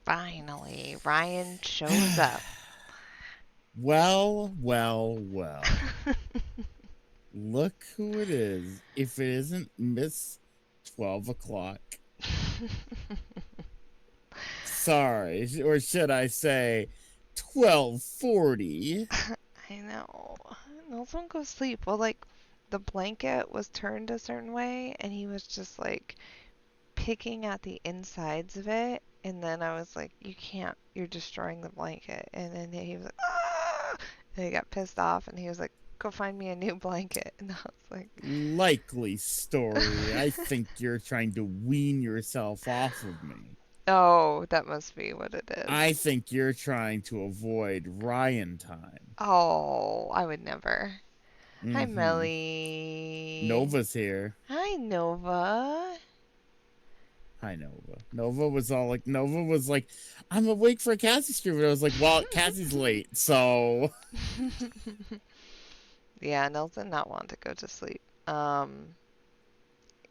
Finally, Ryan shows up. Well, well, well. Look who it is. If it isn't Miss 12 o'clock. Sorry, or should I say 12:40? I know. No one go sleep. Well, like, the blanket was turned a certain way, and he was just like picking at the insides of it. And then I was like, "You can't. You're destroying the blanket." And then he was like, "Ah!" And he got pissed off, and he was like, "Go find me a new blanket." And I was like, Likely story. I think you're trying to wean yourself off of me. "Oh, that must be what it I is." think you're trying to avoid Ryan time. Oh, I would never. Hi, Mm-hmm. Melly. Nova's here. Hi, Nova. Hi, Nova. Nova was like, I'm awake for a Cassie stream. And I was like, well, Cassie's late, so Yeah, Nels did not want to go to sleep.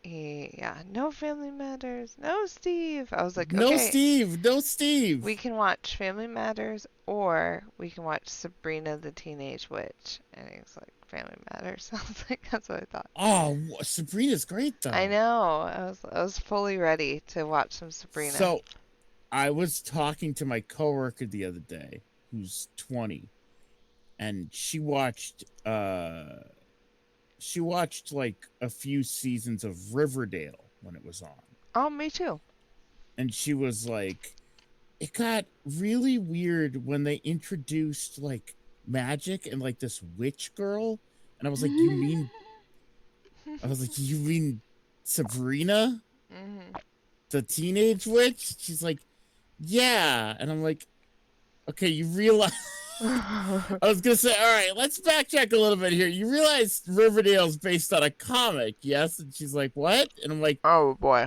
Yeah, no Family Matters, no Steve. I was like, no okay, Steve, no Steve. we can watch Family Matters or we can watch Sabrina the Teenage Witch. And he was like, Family Matters. I was like, that's what I thought. Oh, Sabrina's great I though. know. I was fully ready to watch some Sabrina. So I was talking to my coworker the other day, who's 20, and she watched like a few seasons of Riverdale when it was on. Oh, me too. And she was like, it got really weird when they introduced like magic and like this witch girl. And I was like, you mean Sabrina, Hmm. the teenage witch? She's like, yeah. And I'm like, okay, you realize. I was gonna say, all right, let's backtrack a little bit here. You realize Riverdale's based on a comic, yes? And she's like, what? And I'm like, Oh boy.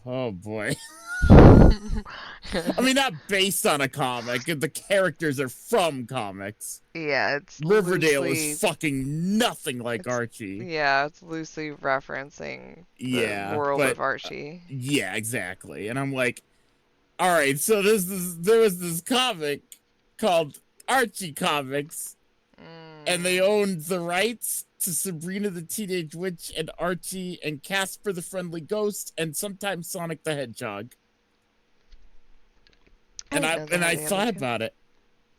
oh boy. I mean, not based on a comic. The characters are from comics. Yeah, it's Riverdale is loosely fucking nothing like it's Archie. yeah, it's loosely referencing the Yeah, world but of Archie. yeah, exactly. And I'm like, all right, so there was this comic called Archie Comics, and they Mm. owned the rights to Sabrina the Teenage Witch and Archie and Casper the Friendly Ghost and sometimes Sonic the Hedgehog. I didn't know they And had I the other thought two. about it,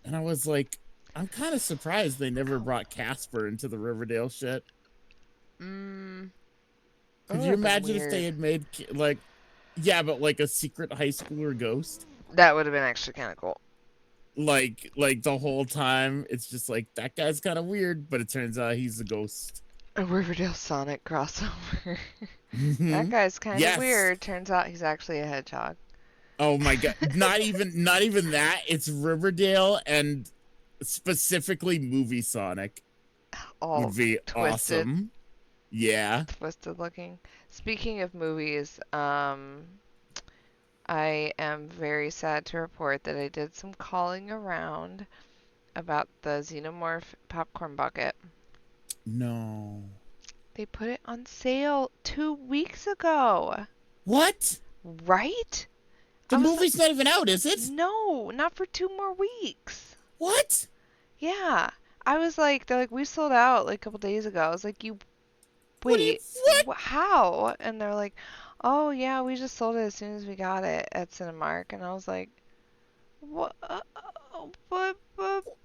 and I was like, I'm kind of surprised they never Ow. brought Casper into the Riverdale shit. Mm. That Could would you have been imagine if they weird. had made like, yeah, but like a secret high schooler ghost? That would have been actually kind of cool. Like the whole time it's just like that guy's kind of weird, but it turns out he's a ghost. A Riverdale Sonic crossover. That Mm-hmm. guy's kind of Yes. weird. Turns out he's actually a hedgehog. Oh my god. Not even that. It's Riverdale and specifically movie Sonic All would be twisted, awesome. Yeah. twisted looking. Speaking of movies, I am very sad to report that I did some calling around about the Xenomorph popcorn bucket. No. They put it on sale 2 weeks ago. What? Right? The I was like, movie's not even out, is it? no, not for 2 more weeks. What? Yeah. I was like, they're like, we sold out like a couple days ago. I was like, you What do you wait, what? how? And they're like, oh yeah, we just sold it as soon as we got it at Cinemark. And I was like, what?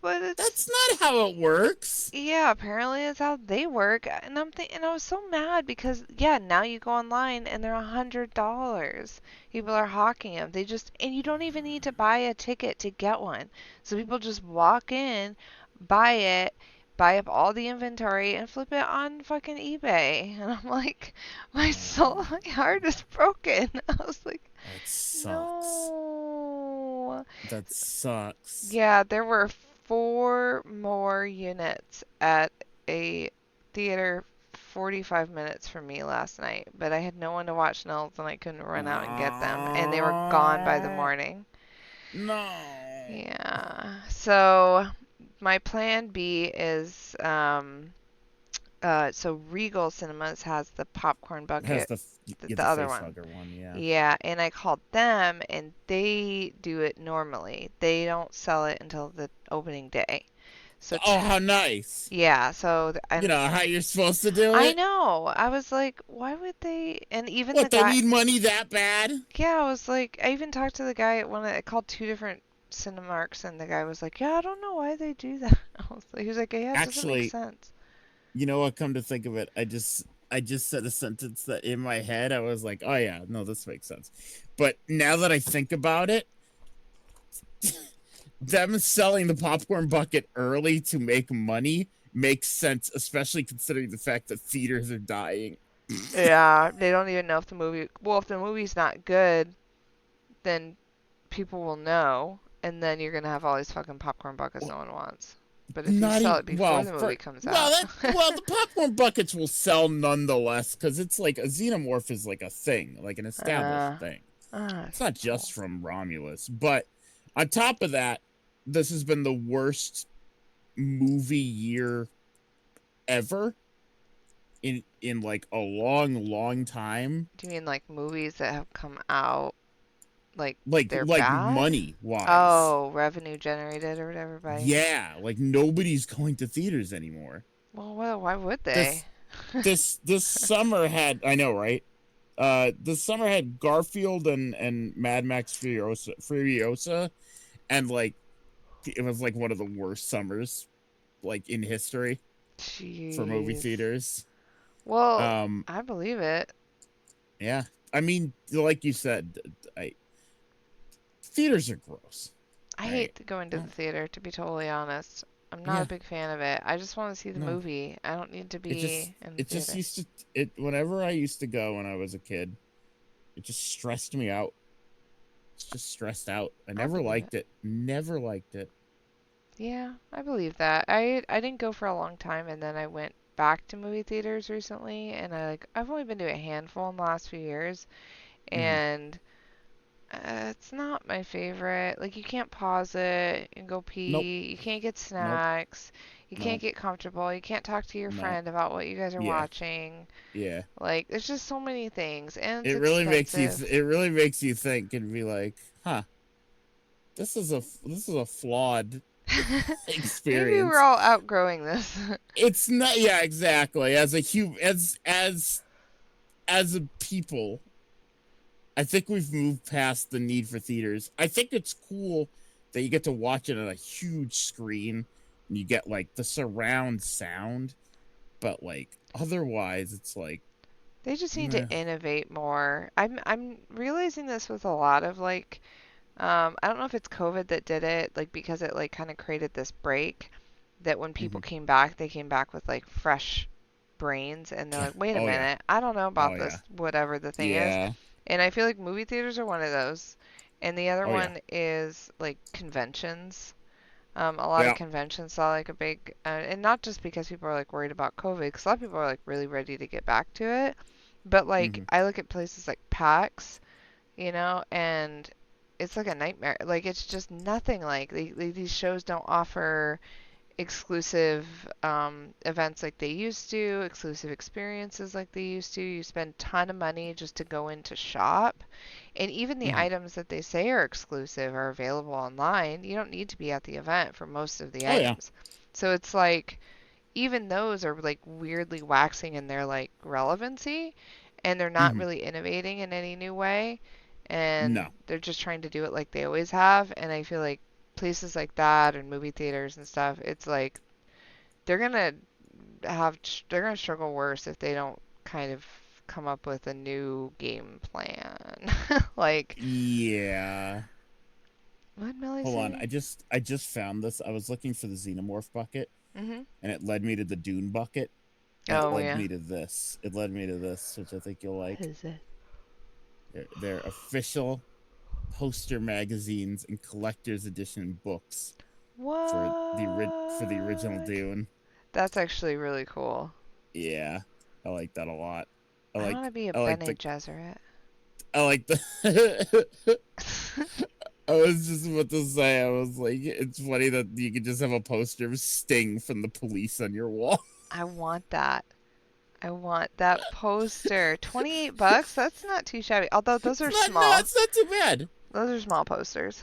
But it's That's not how it works. yeah, apparently that's how they work. And and I was so mad because yeah, now you go online and they're $100. People are hawking them. And you don't even need to buy a ticket to get one. So people just walk in, buy it, buy up all the inventory and flip it on fucking eBay. And I'm like, my soul, Oh, my heart is broken. I was like, that sucks. no. That sucks. Yeah, there were 4 more units at a theater 45 minutes from me last night, but I had no one to watch Nels and I couldn't run out and get them, and they were gone by the Oh, morning. no. Yeah. So my plan B is So Regal Cinemas has the popcorn It has bucket, the get the the other face one. hugger one, yeah. Yeah, and I called them, and they do it normally. They don't sell it until the opening day. So Oh, how nice. yeah, You and know how you're supposed to do I it? know. I was like, why would they? And even the What, they guy, need money that bad? yeah, I was like, I even talked to the guy at I called two different Cinemarks, and the guy was like, yeah, I don't know why they do that. I was like, he was like, yeah, it doesn't make Actually, sense. you know what, come to think of it, I just said a sentence that in my head I was like, "Oh yeah, no, this makes sense." But now that I think about it, them selling the popcorn bucket early to make money makes sense, especially considering the fact that theaters are dying. Yeah, they don't even know if if the movie's not good, then people will know, and then you're gonna have all these fucking popcorn buckets no one wants. But if you Not sell even it before the movie comes out, well, the popcorn buckets will sell nonetheless because it's like a xenomorph is like a thing, like an established uh, thing. It's not just assholes. from Romulus, but on top of that, this has been the worst movie year ever in like a long time. Do you mean like movies that have come out like they're Like bad? money wise. Oh, revenue generated or whatever by. Yeah, like nobody's going to theaters anymore. Well, why would they? This this summer had, I know, right? This summer had Garfield and Mad Max Furiosa, and like it was like one of the worst summers like in history for movie Jeez. theaters. Well, Um, I believe it. yeah, I mean, like you said, I theaters are gross, I right? hate going to the Well, theater, to be totally honest. I'm not a yeah, big fan of it. I just want to see the no, movie. I don't need to be in the it just theater. used to it whenever I used to go when I was a kid, it just stressed me out. It's just stressed out. I I never believe it. liked it. Never liked it. Yeah, I believe that. I didn't go for a long time, and then I went back to movie theaters recently, and I've only been to a handful in the last few years, Mm-hmm. and it's not my favorite. Like, you can't pause it and go Nope. pee. You can't get Nope. snacks. You can't Nope. get comfortable. You can't talk to your No. friend about what you guys are Yeah. watching. Yeah. Like, there's just so many things, and it's It really makes you. expensive. It really makes you think and be like, "Huh, this is a flawed Maybe we're experience." all outgrowing this. It's not. Yeah, exactly. As a human, as a people, I think we've moved past the need for theaters. I think it's cool that you get to watch it on a huge screen and you get like the surround sound, but like otherwise, it's like, They just need to meh. innovate more. I'm realizing this with a lot of like I don't know if it's COVID that did it, like because it like kind of created this break that when people Mm-hmm. came back, they came back with like fresh brains and they're Yeah. like, "Wait a Oh yeah. minute, I don't know Oh about yeah. this whatever the thing is." Yeah. And I feel like movie theaters are one of those. And the other Oh yeah. one is like conventions. A lot of Yeah. conventions saw like a big, and not just because people are like worried about COVID, because a lot of people are like really ready to get back to it. But like Mm-hmm. I look at places like PAX, and it's like a nightmare. Like it's just nothing like these shows don't offer exclusive events like they used to, exclusive experiences like they used to. You spend a ton of money just to go in to shop. And even the Mm-hmm. items that they say are exclusive are available online. You don't need to be at the event for most of the Oh yeah. items. So it's like even those are like weirdly waxing in their like relevancy and they're not Mm-hmm. really innovating in any new way and No. they're just trying to do it like they always have and I feel like places like that and movie theaters and stuff it's like they're gonna they're gonna struggle worse if they don't kind of come up with a new game plan. Like, Yeah. what did Melly Hold on. say? I just found this. I was looking for the xenomorph bucket, Hmm. and it led me to the Dune bucket, and it Oh led yeah. me to this. It led me to this, which I think you'll What like. is it? They're official poster magazines and collector's edition books for the original What? Dune. That's actually really cool. Yeah, I like that a lot. I want to be a I like Bene the Gesserit. I like the I was just about to say, I was like, it's funny that you could just have a poster of Sting from the Police on your wall. I want that. I want that poster. $28? That's not too shabby. Although those are No, small. it's not too bad. Those are small posters.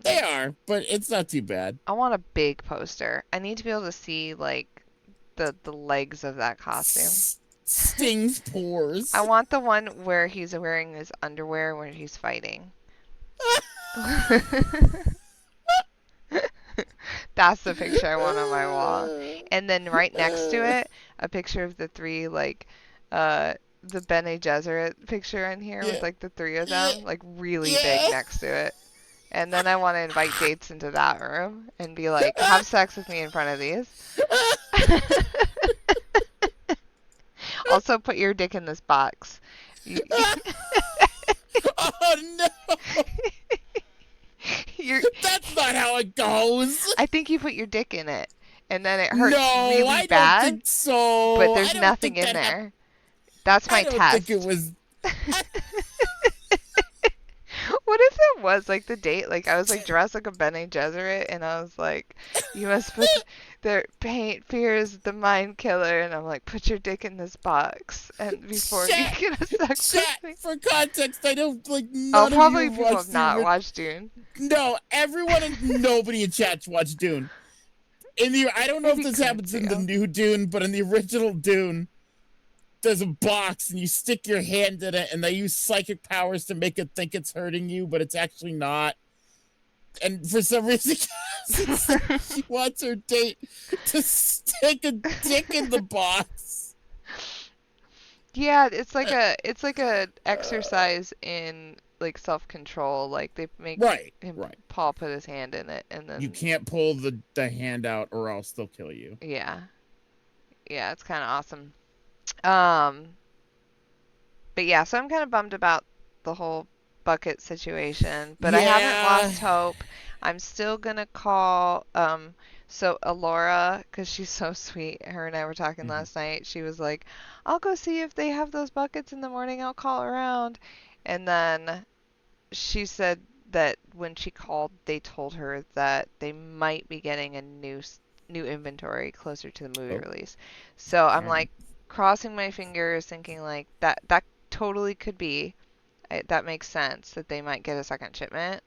They Like, are, but it's not too bad. I want a big poster. I need to be able to see like the legs of that costume. Sting's pores. I want the one where he's wearing his underwear when he's fighting. That's the picture I want on my wall. And then right next to it, a picture of the three, like, the Bene Gesserit picture in here with, Yeah. like, the three of Yeah. them, like, really big Yeah. next to it. And then I want to invite dates into that room and be like, have sex with me in front of these. Also, put your dick in this box. Oh, no. That's not how it goes. I think you put your dick in it, and then it hurts No, really I bad. don't think so. But there's nothing in there. That's my I don't test. think it was. What if it was like the date? Like I was like dressed like a Bene Gesserit, and I was like, "You must put their paint fears the mind killer," and I'm like, "Put your dick in this box," and before you get a sex with me. For context, I don't like. Oh, None probably of you people have not watched Dune. No, everyone and nobody in chat's watched Dune. I don't know if this happens in the new Dune, but in the original Dune, there's a box and you stick your hand in it, and they use psychic powers to make it think it's hurting you, but it's actually not. And for some reason, she wants her date to stick a dick in the box. Yeah, it's like a exercise in like self-control. Like they make Paul put his hand in it, and then you can't pull the hand out, or else they'll kill you. Yeah, it's kind of awesome. But yeah, so I'm kind of bummed about the whole bucket situation, but I haven't lost hope. I'm still gonna call so Alora, because she's so sweet. Her and I were talking last night. She was like, I'll go see if they have those buckets in the morning. I'll call around. And then she said that when she called, they told her that they might be getting a new inventory closer to the movie release. So I'm like crossing my fingers, thinking like that totally could be. That makes sense that they might get a second shipment.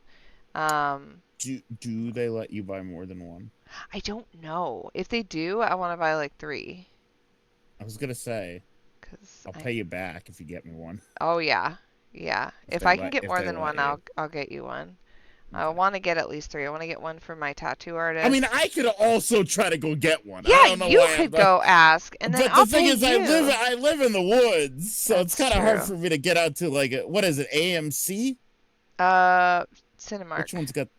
Do they let you buy more than one? I don't know. If they do, I want to buy like 3. I was gonna say, I'll pay you back if you get me one. Oh yeah. If I can get more than one, I'll get you one. Okay. I want to get at least 3. I want to get one for my tattoo artist. I mean, I could also try to go get one. Yeah, I don't know you why could go ask, and then But the thing is, I live in the woods, so it's kind of hard for me to get out to like what is it, AMC? Cinemark. Which one's got?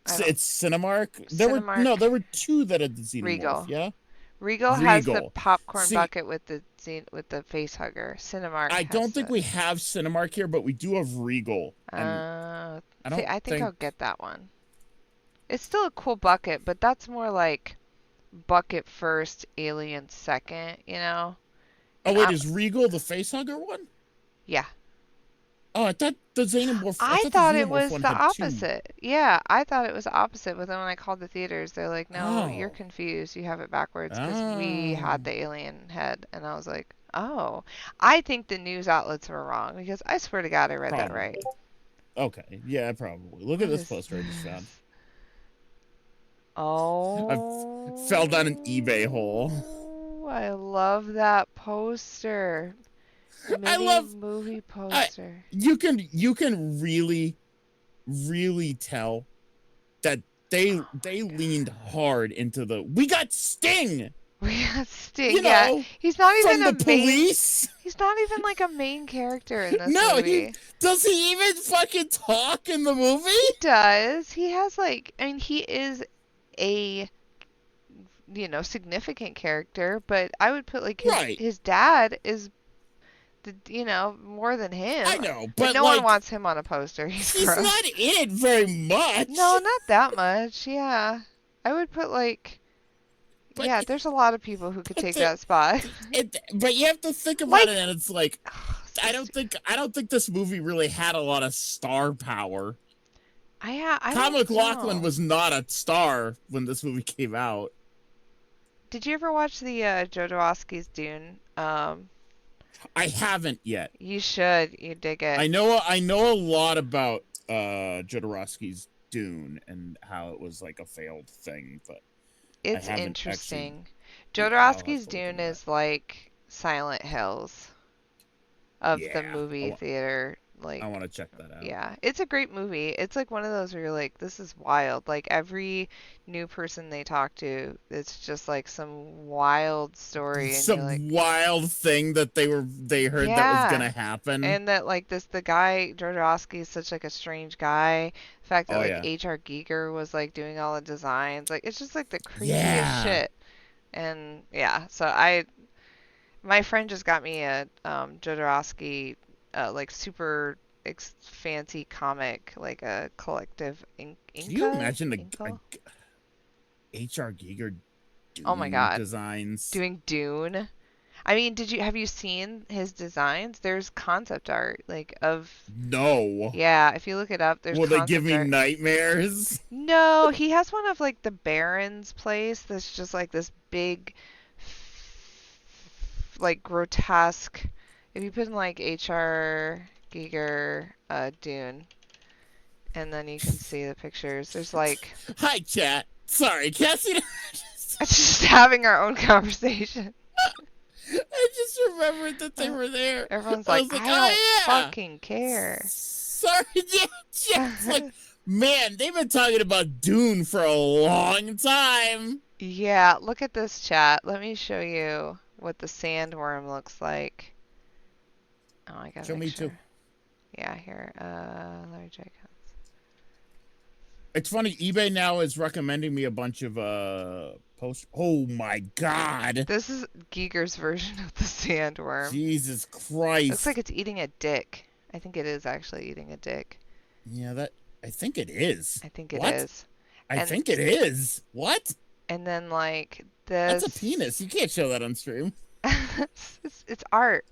It's Cinemark. There were 2 that had the Xenomorph. Regal. Yeah. Regal has the popcorn bucket with the face hugger. Cinemark. I don't think we have Cinemark here, but we do have Regal. I think I'll get that one. It's still a cool bucket, but that's more like bucket first, alien second, you know? Oh, wait, is Regal the facehugger one? Yeah. Oh, I thought the Xenomorph... I thought it was the opposite. Yeah, I thought it was the opposite, but then when I called the theaters, they're like, no, you're confused. You have it backwards because we had the alien head. And I was like, oh. I think the news outlets were wrong because I swear to God I read that right. Okay, yeah, probably. Look at this poster I just found. Oh. I fell down an eBay hole. I love that poster. I love movie poster. You can really tell that they leaned hard into we got Sting. We got Sting. Yeah, he's not even from the police. He's not even like a main character in this movie. Does he even fucking talk in the movie? He does. He has like, I mean, he is a significant character, but I would put like his dad is more than him. I know, but no one wants him on a poster. He's not in it very much. No, not that much. Yeah, I would put like. But there's a lot of people who could take that spot. But you have to think about it, and it's like, I don't think this movie really had a lot of star power. Tom McLaughlin was not a star when this movie came out. Did you ever watch the Jodorowsky's Dune? I haven't yet. You should. You dig it. I know a lot about Jodorowsky's Dune and how it was like a failed thing, but I It's haven't actually. interesting. Yeah, I'll have Jodorowsky's to look Dune into that. is like Silent Hills of the Yeah, movie theater. I Like, want to check that out. yeah, it's a great movie. It's like one of those where you're like, this is wild. Like every new person they talk to, it's just like some wild story, and you're like, Some wild thing that they heard that was yeah. gonna happen. And that like this the guy Jodorowsky is such like a strange guy. The fact that Oh like yeah, H.R. Giger was like doing all the designs, like it's just like the creepiest yeah. shit. And yeah, so I my friend just got me a Jodorowsky like super fancy comic, like a collective Can you Inca imagine a Inca. H.R. Giger Oh my Dune God, designs? doing Dune. I mean, have you seen his designs? There's concept art like of No. yeah, if you look it up, there's Will they give concept me art. nightmares? No, he has one of like the Baron's place that's just like this big, like grotesque. If you put in like H.R. Giger Dune, and then you can see the pictures. There's like Hi, chat. Sorry, Cassie. it's just having our own conversation. I just remembered that they were there. Everyone's I like, was like, I don't oh yeah. fucking care. Sorry, yeah, it's like, man, they've been talking about Dune for a long time. Yeah, look at this chat. Let me show you what the sandworm looks like. Oh, I gotta Show make me too. sure. Yeah, here. Let me check. It's funny, eBay now is recommending me a bunch of posts. Oh my god. This is Giger's version of the sandworm. Jesus Looks like Christ. it's eating a dick. I think it is actually eating a dick. Yeah, that I think it is. I think it What? is. I And think it is. What? and then like That's a this penis. You can't show that on stream. it's art.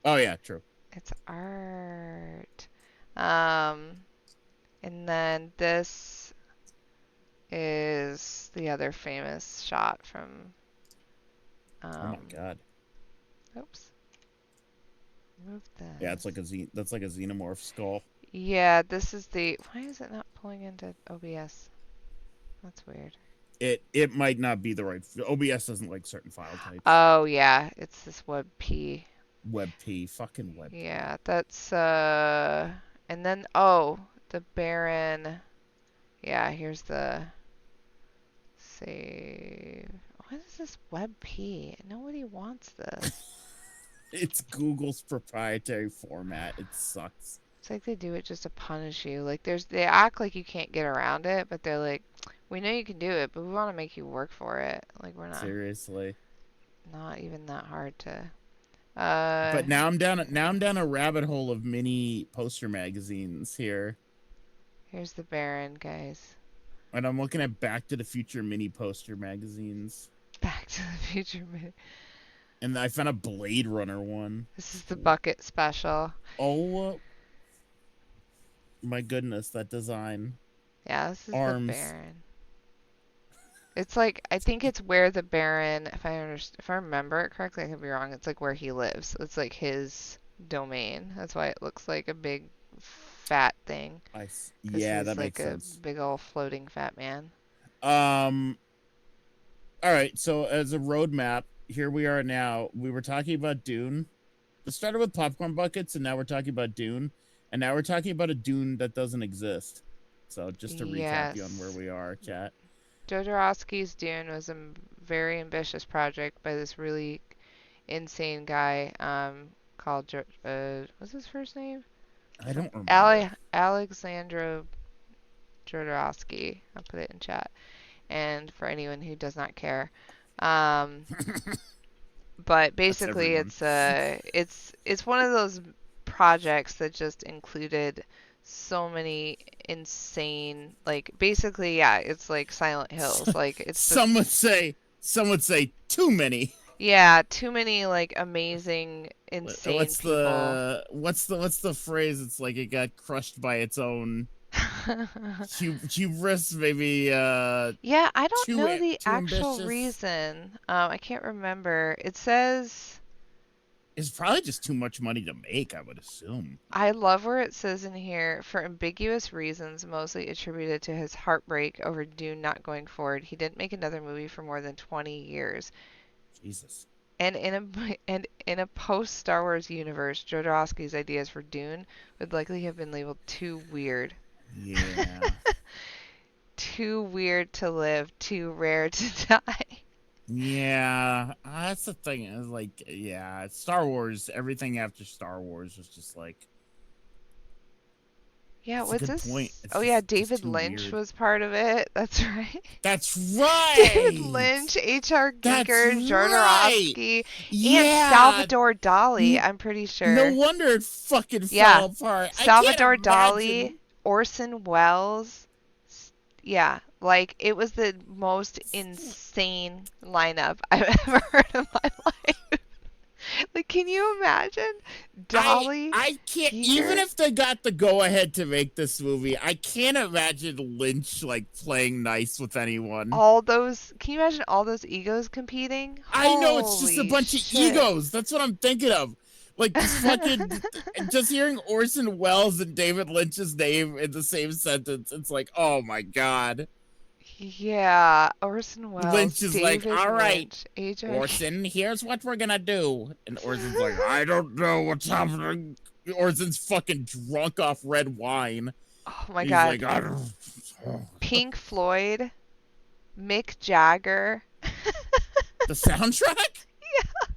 Oh yeah, true. It's art. Um and then this is the other famous shot from Oh my um god. oops. Move Yeah, it's like this. that's like a xenomorph skull. Yeah, this is the why is it not pulling into OBS? That's weird. It might not be the right. OBS doesn't like certain file types. Oh yeah, it's this WebP. WebP, fucking WebP. Yeah, that's and then oh, the Baron. Yeah, here's the save. What is this WebP? Nobody wants this. It's Google's proprietary format. It sucks. It's like they do it just to punish you. Like they act like you can't get around it, but they're like, we know you can do it, but we want to make you work for it. Like we're Seriously. not even that hard to But now I'm down a rabbit hole of mini poster magazines here. here's the Baron, guys. And I'm looking at Back to the Future mini poster magazines. Back to the Future. And I found a Blade Runner one. This is the bucket special. Oh my goodness, that design. Yeah, this is the Arms. Baron. It's like I think it's where the Baron, if I remember it correctly, I could be wrong. It's like where he lives. It's like his domain. That's why it looks like a big fat thing. Because Yeah, he's that like makes a sense. big old floating fat man. Um all right, so as a roadmap, here we are now. We were talking about Dune. We started with popcorn buckets, and now we're talking about Dune. And now we're talking about a Dune that doesn't exist. So just to recap you on where Yes. we are, chat. Jodorowsky's Dune was a very ambitious project by this really insane guy called what's his first name? I don't remember. Alexandro Jodorowsky. I'll put it in chat. And for anyone who does not care. Um, but That's basically everyone. it's one of those projects that just included so many insane like basically yeah, it's like Silent Hills. Like it's the Some would say too many. yeah, too many like amazing insane What's people. the what's the phrase? It's like it got crushed by its own hubris, maybe Yeah, I don't too know the too actual ambitious. reason. I can't remember. It says, It's probably just too much money to make, I would assume. I love where it says in here, for ambiguous reasons, mostly attributed to his heartbreak over Dune not going forward, he didn't make another movie for more than 20 years. Jesus. And in a post Star Wars universe, Jodorowsky's ideas for Dune would likely have been labeled too weird. Yeah. Too weird to live, too rare to die. Yeah, that's the thing. Is like, yeah, Star Wars. Everything after Star Wars was just like, Yeah, it's a what's good point. this? It's Oh yeah, just David too Lynch weird. was part of it. That's right. That's David right. Lynch, H.R. That's Giger, right. Jodorowsky, and Yeah. Salvador Dali, N- I'm pretty no sure. wonder it fucking Yeah, fell apart. I can't Salvador Dali, imagine. Orson Welles. Yeah, like it was the most insane lineup I've ever heard in my life. Like, can you imagine? I Dali, I can't, even Giger, if they got the go ahead to make this movie, I can't imagine Lynch like playing nice with anyone. all those. Can you imagine all those egos competing? I know, it's just a Holy bunch of shit. egos. That's what I'm thinking of. Like just fucking just hearing Orson Welles and David Lynch's name in the same sentence. It's like, oh my god. Yeah, Orson Welles, Lynch is like, David all right, Lynch, H.R. Orson, here's what we're gonna do. And Orson's like, I don't know what's happening. Orson's fucking drunk off red wine. Oh my And he's God. like, I don't. Pink Floyd, Mick Jagger. The soundtrack? Yeah,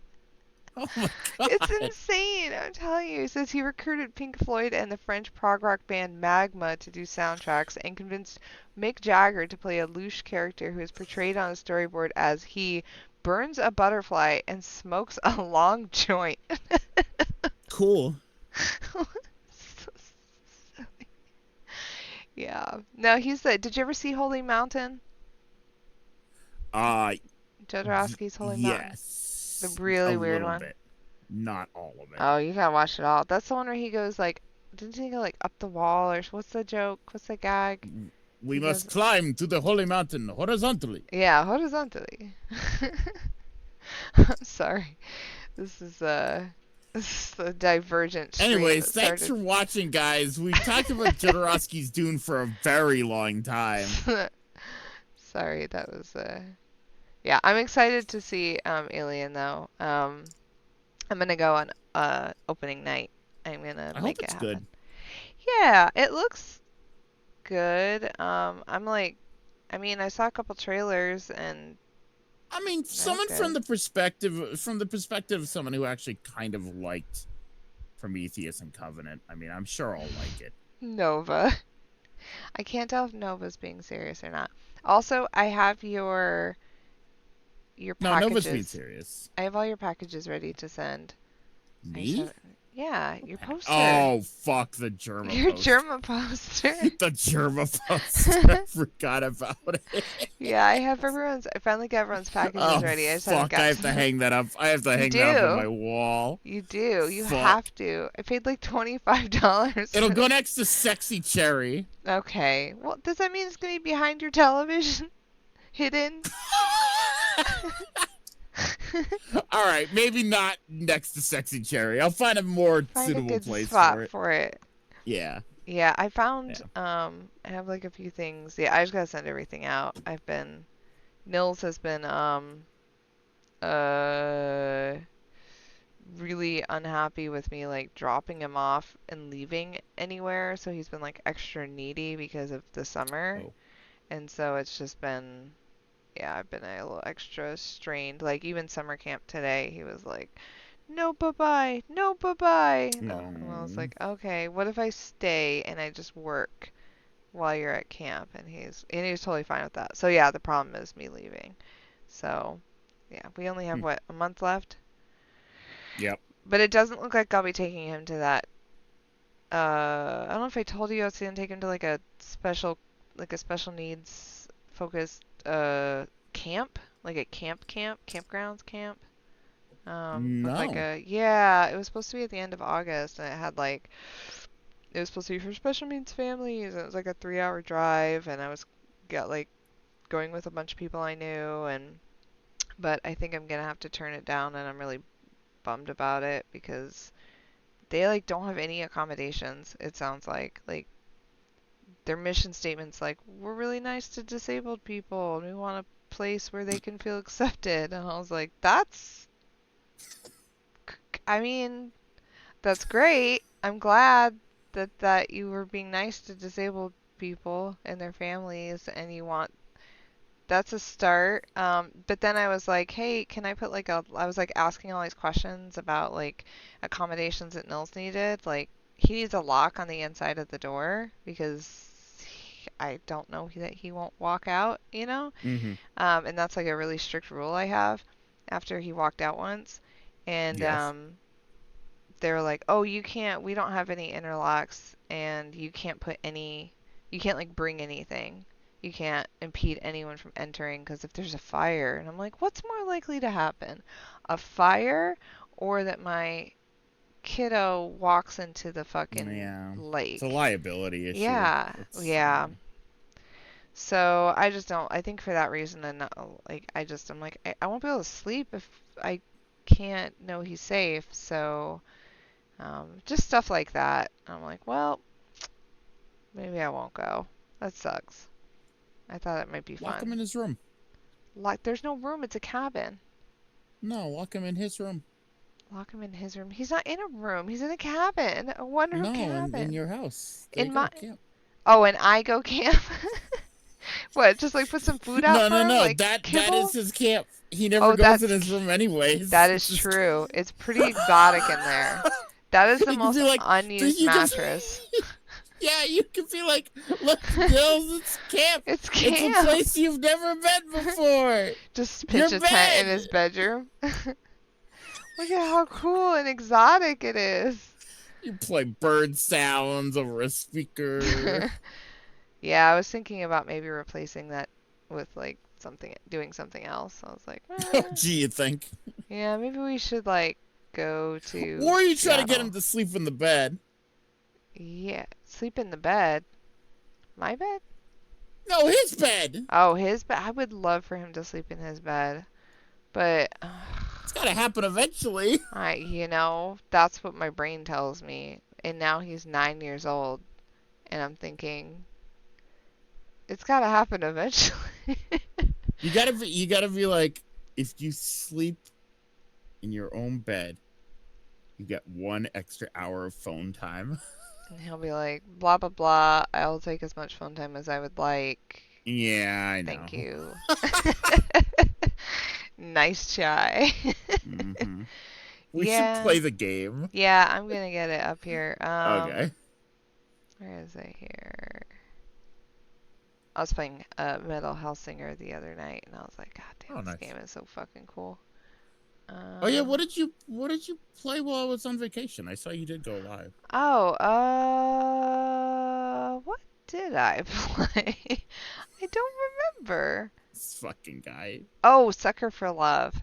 Oh my it's god. insane. I'm telling you. It says he recruited Pink Floyd and the French prog rock band Magma to do soundtracks and convinced Mick Jagger to play a louche character who is portrayed on a storyboard as he burns a butterfly and smokes a long joint. Cool. So silly. Yeah. No, he's the. Did you ever see Holy Mountain? Uh Jodorowsky's Holy Mountain. The yes. A really weird little one. bit. Not all of it. Oh, you gotta watch it all. That's the one where he goes like, didn't he go like up the wall or what's the joke? What's the gag? We He must goes, climb to the holy mountain horizontally. yeah, horizontally. I'm sorry. This is this is the divergent stream Anyways, that thanks started. for watching, guys. We talked about Jodorowsky's Dune for a very long time. Sorry, that was yeah, I'm excited to see Alien though. I'm gonna go on opening night. I'm gonna I hope make it it's good. happen. Yeah, it looks good. I'm like, I mean, I saw a couple trailers and I mean, that was someone good. from the perspective of someone who actually kind of liked Prometheus and Covenant. I mean, I'm sure I'll like it. Nova. I can't tell if Nova's being serious or not. Also, I have your No, Nova's being packages. serious. I have all your packages ready to send. I just Me? haven't. Yeah, your poster. Oh, fuck the Germa Your poster. Germa poster. The Germa poster. I forgot about it. Yeah, I have everyone's. I finally got everyone's packages Oh, ready. I just haven't fuck. I got have to to them. hang that up. I have to You hang that up on do. my wall. You do. You Fuck. have to. I paid like $25 It'll for go that. next to Sexy Cherry. Okay. Well, does that mean it's gonna be behind your television? Hidden? All right, maybe not next to Sexy Cherry. I'll find a more Find a suitable good place for spot it. for it. Yeah. Yeah, I found Yeah. I have like a few things. Yeah, I just gotta send everything out. Nils has been uh really unhappy with me like dropping him off and leaving anywhere, so he's been like extra needy because of the summer. Oh. And so it's just been yeah, I've been a little extra strained. Like even summer camp today, he was like, "No, bye-bye. No, bye-bye." No. And I was like, "Okay, what if I stay and I just work while you're at camp?" And he was totally fine with that. So yeah, the problem is me leaving. So, yeah, we only have what, a month left? Yep. But it doesn't look like I'll be taking him to that I don't know if I told you I was gonna take him to like a special needs focused camp, like a campgrounds camp. With like No. a yeah, it was supposed to be at the end of August and it had like it was supposed to be for special needs families, and it was like a 3-hour drive, and I was got like going with a bunch of people I knew, and but I think I'm gonna have to turn it down, and I'm really bummed about it because they like don't have any accommodations. It sounds like their mission statement's like, we're really nice to disabled people, and we want a place where they can feel accepted. And I was like, I mean, that's great. I'm glad that you were being nice to disabled people and their families, and you want that's a start. But then I was like, hey, can I put like I was like asking all these questions about like accommodations that Nils needed. Like he needs a lock on the inside of the door because I don't know that he won't walk out, you know? Mm-hmm. And that's like a really strict rule I have after he walked out once. And Yes. they were like, oh, we don't have any interlocks, and you can't like bring anything. You can't impede anyone from entering because if there's a fire, and I'm like, what's more likely to happen? A fire or that my kiddo walks into the fucking Yeah. It's a lake? liability issue. Yeah, It's yeah. So I just don't, I think for that reason, and like, I'm like, I won't be able to sleep if I can't know he's safe. So, just stuff like that. I'm like, well, maybe I won't go. That sucks. I thought it might be lock him fun. in his room. Like, there's no room. It's a cabin. No, lock him in his room. Lock him in his room. He's not in a room. He's in a cabin. A one-room No, in cabin. your house. There you In go. my. Camp. Oh, and I go camp. What? Just like put some food out No, for no, him, no. like That is kibble. his camp. He never Oh, goes in his room that anyways. It's is his true. It's pretty exotic in there. That is the You can most be like, unused you can, mattress. yeah, you can be like, look, Nils, it's camp. It's It's a camp. place you've never been before. Just Your pitch a tent in bed. his bedroom. Look at how cool and exotic it is. You play bird sounds over a speaker. Yeah, I was thinking about maybe replacing that with like doing something else. I was like, Oh, gee, you think? yeah, maybe we should like go to Or you try to get him Seattle. to sleep in the bed. Yeah, sleep in the bed. My bed? No, his bed. Oh, his bed. I would love for him to sleep in his bed, but It's gotta happen eventually. that's what my brain tells me. And now he's 9 years old, and I'm thinking it's gotta happen eventually. You gotta be like, if you sleep in your own bed, you get 1 extra hour of phone time. And he'll be like, blah blah blah. I'll take as much phone time as I would like. Yeah, I know. Thank you. Nice try. Mm-hmm. We should Yeah. play the game. Yeah, I'm gonna get it up here. Okay. Where is it here? I was playing Metal Hellsinger the other night, and I was like, God damn, Oh, this nice. game is so fucking cool. Oh yeah, what did you play while I was on vacation? I saw you did go live. Oh, what did I play? I don't remember. This fucking guy. Oh, Sucker for Love.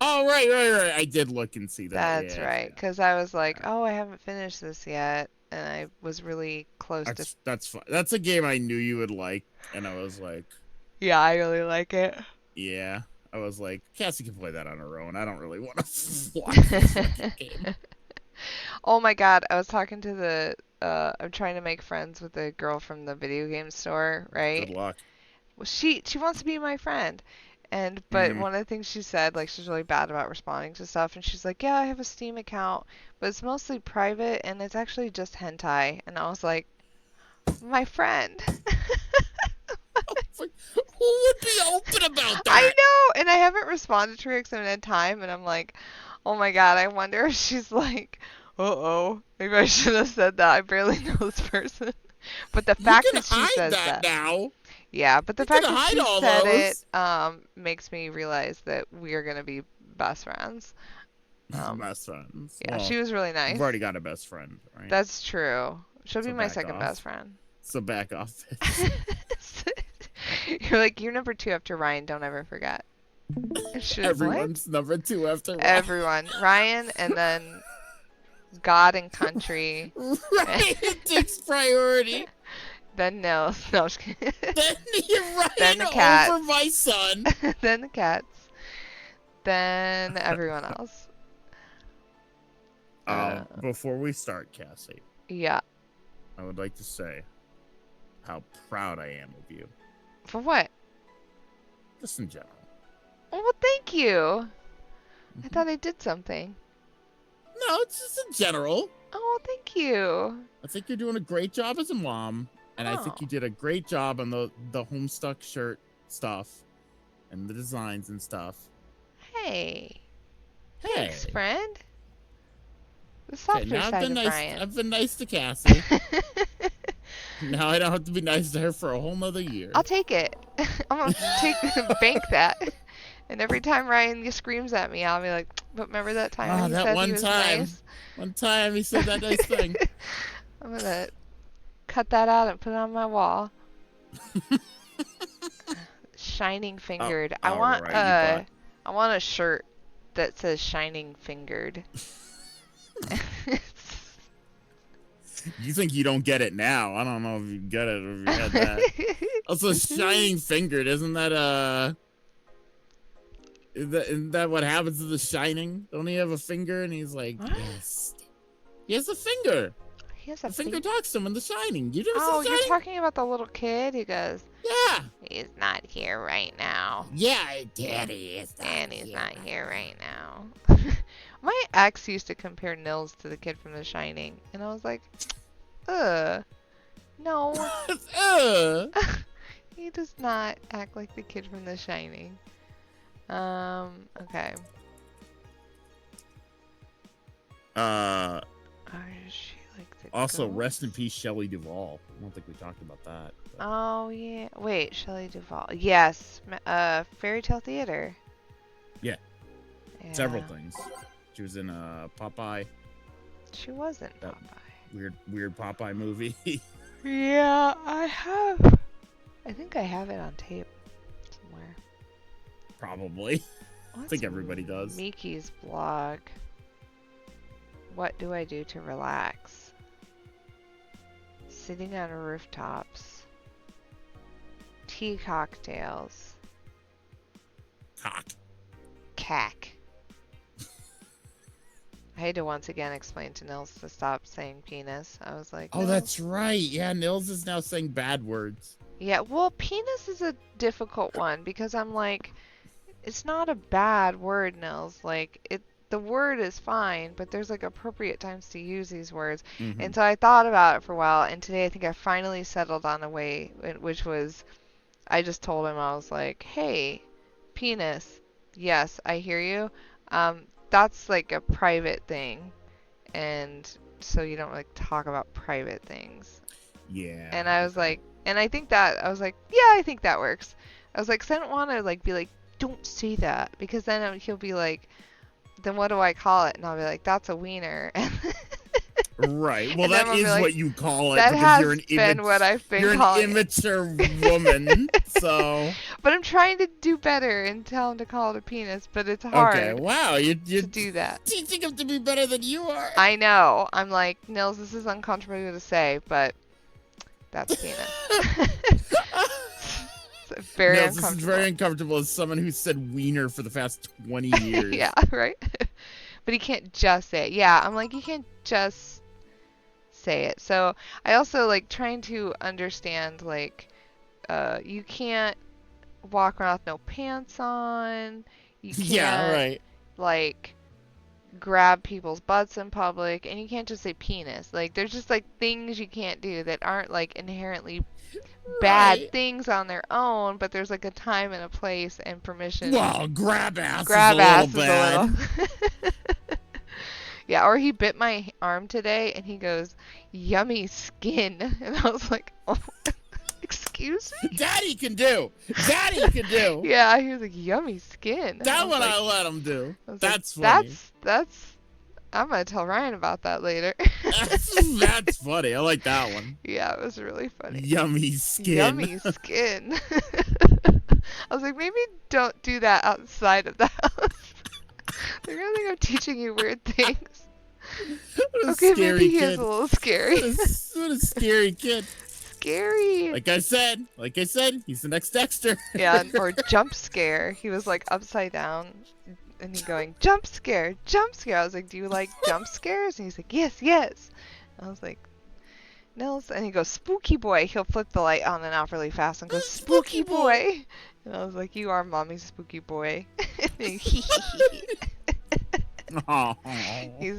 Oh right. I did look and see that. That's yeah, right, because I was like, oh, I haven't finished this yet, and I was really close to. That's fine. That's a game I knew you would like, and I was like, Yeah, I really like it. yeah. I was like, Cassie can play that on her own. I don't really want to watch this fucking game. Oh my God, I was talking to I'm trying to make friends with the girl from the video game store, right? Good luck. Well, she wants to be my friend. But Mm. one of the things she said, like she's really bad about responding to stuff, and she's like, yeah, I have a Steam account, but it's mostly private, and it's actually just hentai. And I was like, my friend. Who would be open about I that? know, and I haven't responded to her because I haven't had time, and I'm like, oh my God, I wonder if she's like, uh-oh, maybe I should have said that. I barely know this person. But the You fact can that she hide saess that that, now. yeah, but the You fact can that hide she all said those. it makes me realize that we are gonna be best friends. Best friends. Yeah, Well, she was really nice. you've already got a best friend, right? That's true. She'll be So my back second off. best friend. So back off. You're like, you're number 2 after Ryan. Don't ever forget. And she was like, Everyone's number 2 after Ryan. everyone, Ryan, and then God and country. Right, it takes priority. Then no, no, I'm just kidding. Then you're Then Ryan the cats. over my son. Then the cats. Then everyone else. Before we start, Cassie, Yeah. I would like to say how proud I am of you. For what? Just in general. Oh, well, thank you. I thought I did something. No, it's just in general. Oh, well, thank you. I think you're doing a great job as a mom, and I Oh. think you did a great job on the Homestuck shirt stuff and the designs and stuff. Hey. Hey. Thanks, friend. The Okay, softer now side I've been of nice. Brian. I've been nice to Cassie. Now I don't have to be nice to her for a whole nother year. I'll take it. I'm gonna bank that. And every time Ryan screams at me, I'll be like, "But remember that time when he that said one he was time. nice?" One time he said that nice thing. I'm gonna cut that out and put it on my wall. Shining fingered. I want I want a shirt that says shining fingered. You think you don't get it now? I don't know if you get it or if you had that. Also, shining fingered. Isn't that Isn't that what happens to the Shining? Don't he have a finger? And he's like, what? yes. He has a finger. He has a The finger talks to him in The Shining. You never Oh, see The you're Shining? talking about the little kid? He goes, Yeah. "He's not here right now." Yeah, Daddy is not And he's here. not here right now. My ex used to compare Nils to the kid from The Shining, and I was like, no. He does not act like the kid from The Shining. Okay. Uh, Oh, is she like the also, ghost? rest in peace, Shelley Duvall. I don't think we talked about that. But... Oh, yeah. Wait, Shelley Duvall. Yes. Fairy Tale Theater. Yeah. Yeah. Several things. She was in Popeye. She wasn't That- Popeye. Weird Popeye movie. Yeah, I have. I think I have it on tape somewhere. Probably. I think everybody does. Miki's blog. What do I do to relax? Sitting on rooftops. Tea cocktails. Cock. Cack. I had to once again explain to Nils to stop saying penis. I was like, Oh, "No." that's right. Yeah, Nils is now saying bad words. Yeah, well, penis is a difficult one because I'm like, it's not a bad word, Nils. Like, the word is fine, but there's like appropriate times to use these words. Mm-hmm. And so I thought about it for a while, and today I think I finally settled on a way, which was, I just told him, I was like, "Hey, penis, yes, I hear you. That's like a private thing, and so you don't like talk about private things." Yeah. And I was like, and I think that, I was like, yeah, I think that works. I was like, 'cause I don't want to like be like, "Don't say that," because then he'll be like, "Then what do I call it?" And I'll be like, "That's a wiener." Right. Well, And that then is we'll be like, what you call it that because has you're an been what I've been you're an calling it. immature woman. So. But I'm trying to do better and tell him to call it a penis, but it's hard Okay. Wow. You're to do that. teaching him to be better than you are. I know. I'm like, "Nils, this is uncomfortable to say, but that's penis." It's very No, uncomfortable. this is very uncomfortable as someone who said wiener for the past 20 years. Yeah, right? But he can't just say it. Yeah, I'm like, you can't just say it. So I also like trying to understand, like, you can't walk around with no pants on. You can't, Yeah, right. like, grab people's butts in public, and you can't just say penis. Like, there's just like things you can't do that aren't like inherently bad Right. things on their own, but there's like a time and a place and permission. Well, grab ass Grab is a ass little is bad. a little. Yeah, or he bit my arm today and he goes, "Yummy skin." And I was like, "Oh, excuse me?" Daddy can do. Daddy can do. Yeah, he was like, "Yummy skin." And I That was one like, I let him do. I was That's like, funny. That's I'm gonna tell Ryan about that later. That's funny. I like that one. Yeah, it was really funny. Yummy skin. Yummy skin. I was like, maybe don't do that outside of the house. They're gonna think I'm teaching you weird things. What a Okay, maybe scary he is kid. a little scary. What a scary kid. Scary. Like I said, he's the next Dexter. Yeah, or jump scare. He was like upside down and he going, jump scare, jump scare. I was like, do you like jump scares? And he's like, yes, yes. I was like, Nils. And he goes, spooky boy. He'll flip the light on and off really fast and goes, spooky boy. And I was like, you are mommy's spooky boy. He's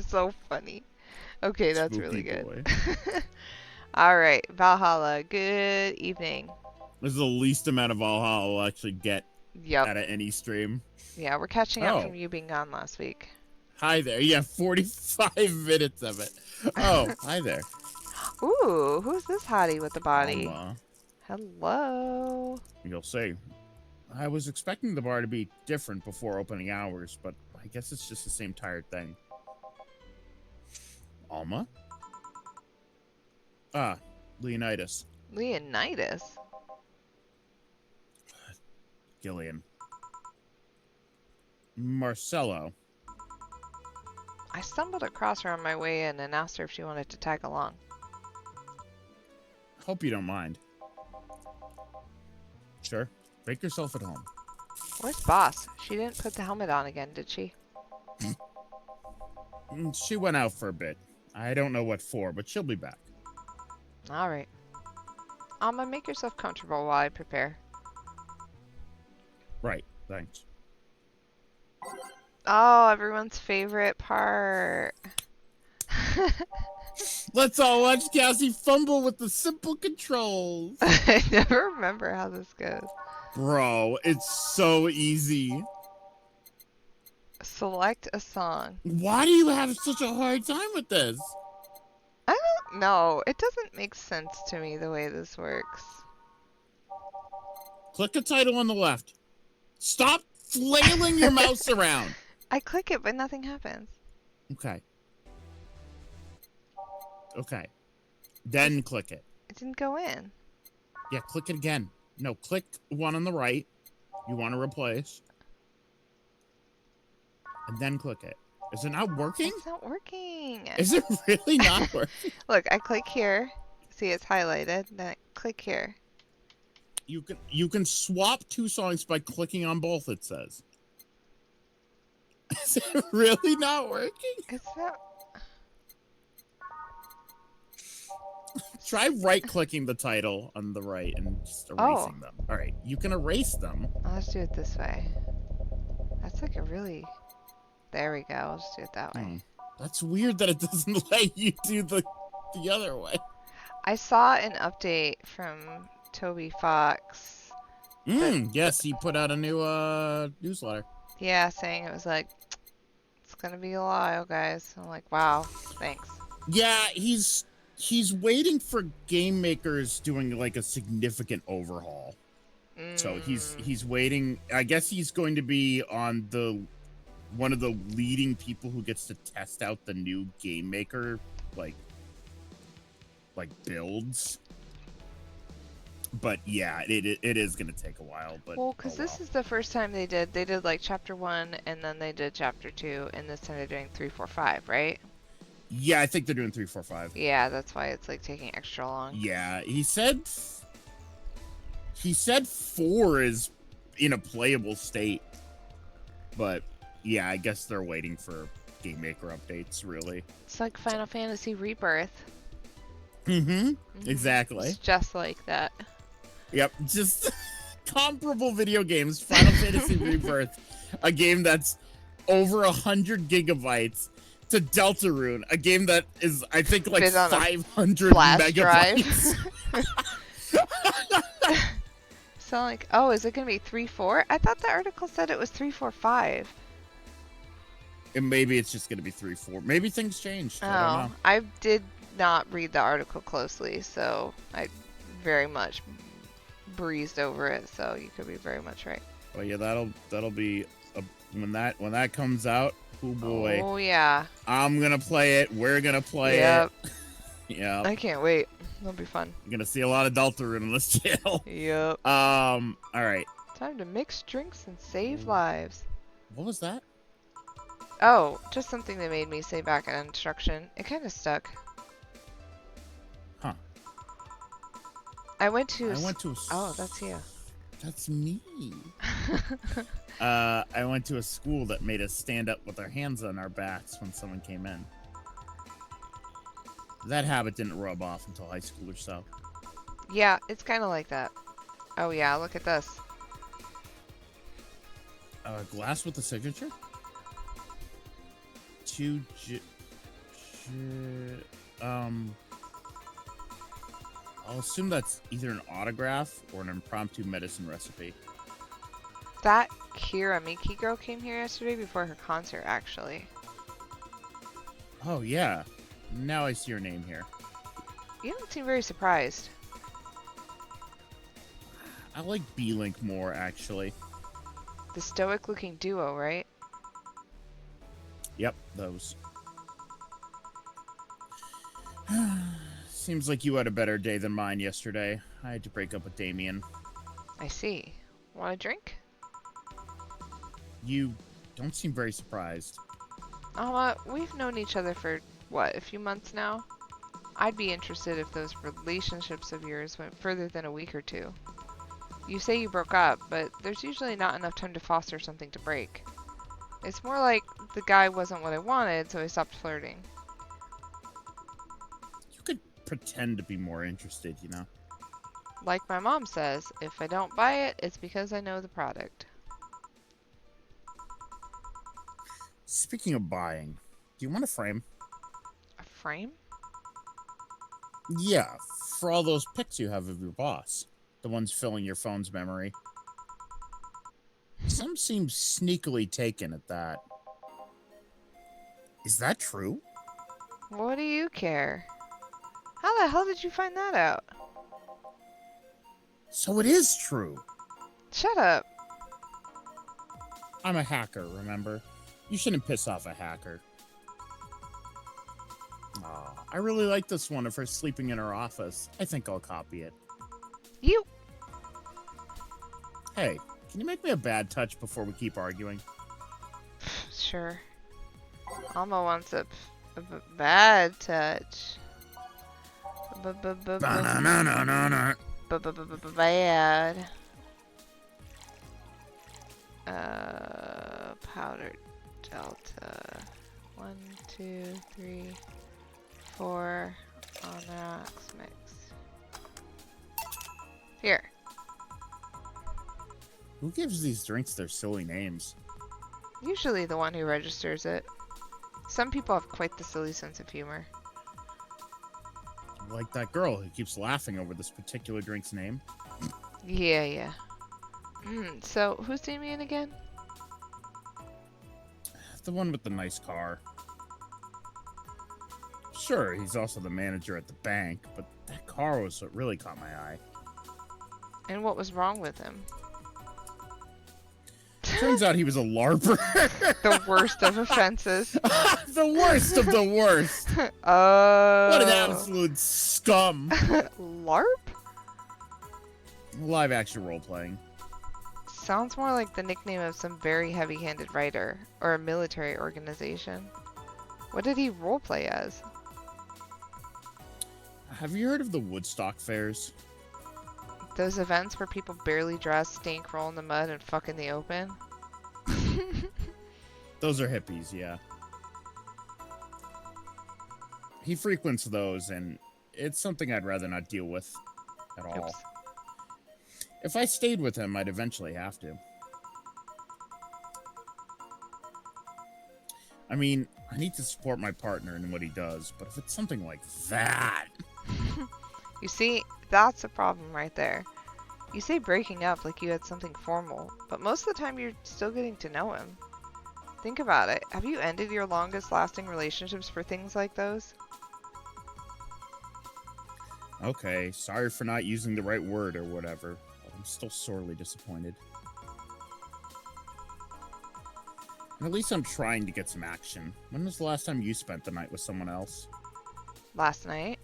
so funny. Okay, that's Spooky really good. boy. All right, Valhalla. Good evening. This is the least amount of Valhalla I'll actually get Yep. out of any stream. Yeah, we're catching up Oh. from you being gone last week. Hi there. Yeah, 45 minutes of it. Oh, hi there. Ooh, who's this hottie with the body? Alma. Hello. You'll see. I was expecting the bar to be different before opening hours, but I guess it's just the same tired thing. Alma? Ah, Leonidas. Leonidas. Gillian. Marcello. I stumbled across her on my way in and asked her if she wanted to tag along. Hope you don't mind. Sure. Make yourself at home. Where's Boss? She didn't put the helmet on again, did she? She went out for a bit. I don't know what for, but she'll be back. All right. Alma, make yourself comfortable while I prepare. Right, thanks. Oh, everyone's favorite part. Let's all watch Cassie fumble with the simple controls. I never remember how this goes. Bro, it's so easy. Select a song. Why do you have such a hard time with this? I don't know. It doesn't make sense to me the way this works. Click the title on the left. Stop flailing your mouse around. I click it, but nothing happens. Okay. Okay. Then click it. It didn't go in. Yeah, click it again. No, click one on the right. You want to replace. And then click it. Is it not working? It's not working. Is it really not working? Look, I click here. See, it's highlighted. Then I click here. You can swap two songs by clicking on both, it says. Is it really not working? It's not. Try right-clicking the title on the right and just erasing them. All right, you can erase them. Let's do it this way. That's like a really... There we go. I'll just do it that way. That's weird that it doesn't let you do the other way. I saw an update from Toby Fox. Yes, he put out a new newsletter. Yeah, saying it was like, it's gonna be a while, guys. I'm like, wow, thanks. Yeah, he's waiting for game makers doing like a significant overhaul. So he's waiting. I guess he's going to be on one of the leading people who gets to test out the new game maker like builds. But yeah, it is going to take a while. But well, because this is the first time they did like chapter 1 and then they did chapter 2, and this time they're doing 3, 4, 5, right? Yeah, I think they're doing 3, 4, 5. Yeah, that's why it's like taking extra long. Yeah, he said 4 is in a playable state, but yeah, I guess they're waiting for game maker updates. Really, it's like Final Fantasy Rebirth. Exactly. It's just like that. Yep, just comparable video games. Final Fantasy Rebirth, a game that's over 100 gigabytes, to Deltarune, a game that is, I think, like 500 megabytes. So like, oh, is it gonna be 3, 4? I thought the article said it was 3, 4, 5. And maybe it's just gonna be 3, 4. Maybe things changed. I don't know. I did not read the article closely, so I very much breezed over it. So you could be very much right. Well, yeah, that'll be when that comes out. Oh boy. Oh yeah. I'm gonna play it. We're gonna play it. Yeah. I can't wait. It'll be fun. You're gonna see a lot of Deltarune on this channel. Yep. All right. Time to mix drinks and save lives. What was that? Oh, just something they made me say back in instruction. It kind of stuck. Huh. I went to. I went to a. Oh, that's you. That's me. I went to a school that made us stand up with our hands on our backs when someone came in. That habit didn't rub off until high school or so. Yeah, it's kind of like that. Oh yeah, look at this. Glass with a signature? I'll assume that's either an autograph or an impromptu medicine recipe. That Kira Miki girl came here yesterday before her concert, actually. Oh, yeah. Now I see your name here. You don't seem very surprised. I like B-Link more, actually. The stoic-looking duo, right? Yep, those. Seems like you had a better day than mine yesterday. I had to break up with Damien. I see. Want a drink? You don't seem very surprised. We've known each other for, what, a few months now? I'd be interested if those relationships of yours went further than a week or two. You say you broke up, but there's usually not enough time to foster something to break. It's more like the guy wasn't what I wanted, so I stopped flirting. You could pretend to be more interested, you know? Like my mom says, if I don't buy it, it's because I know the product. Speaking of buying, do you want a frame? A frame? Yeah, for all those pics you have of your boss. The ones filling your phone's memory. Some seem sneakily taken at that. Is that true? What do you care? How the hell did you find that out? So it is true. Shut up. I'm a hacker, remember? You shouldn't piss off a hacker. Aw, I really like this one of her sleeping in her office. I think I'll copy it. You. Hey, can you make me a bad touch before we keep arguing? Sure. Alma wants a bad touch. Ba-na-na-na-na-na. Bad. Powdered Delta. 1, 2, 3, 4 on rocks mix. Here. Who gives these drinks their silly names? Usually the one who registers it. Some people have quite the silly sense of humor. Like that girl who keeps laughing over this particular drink's name. Yeah. So, who's Damien again? The one with the nice car. Sure, he's also the manager at the bank, but that car was what really caught my eye. And what was wrong with him? Turns out he was a LARPer. The worst of offenses. The worst of the worst. Oh. What an absolute scum. LARP? Live action role playing. Sounds more like the nickname of some very heavy-handed writer or a military organization. What did he roleplay as? Have you heard of the Woodstock fairs? Those events where people barely dress, stink, roll in the mud, and fuck in the open? Those are hippies, yeah. He frequents those, and it's something I'd rather not deal with at all. Oops. If I stayed with him, I'd eventually have to. I mean, I need to support my partner in what he does, but if it's something like that... You see, that's a problem right there. You say breaking up like you had something formal, but most of the time you're still getting to know him. Think about it. Have you ended your longest lasting relationships for things like those? Okay, sorry for not using the right word or whatever, but I'm still sorely disappointed. And at least I'm trying to get some action. When was the last time you spent the night with someone else? Last night?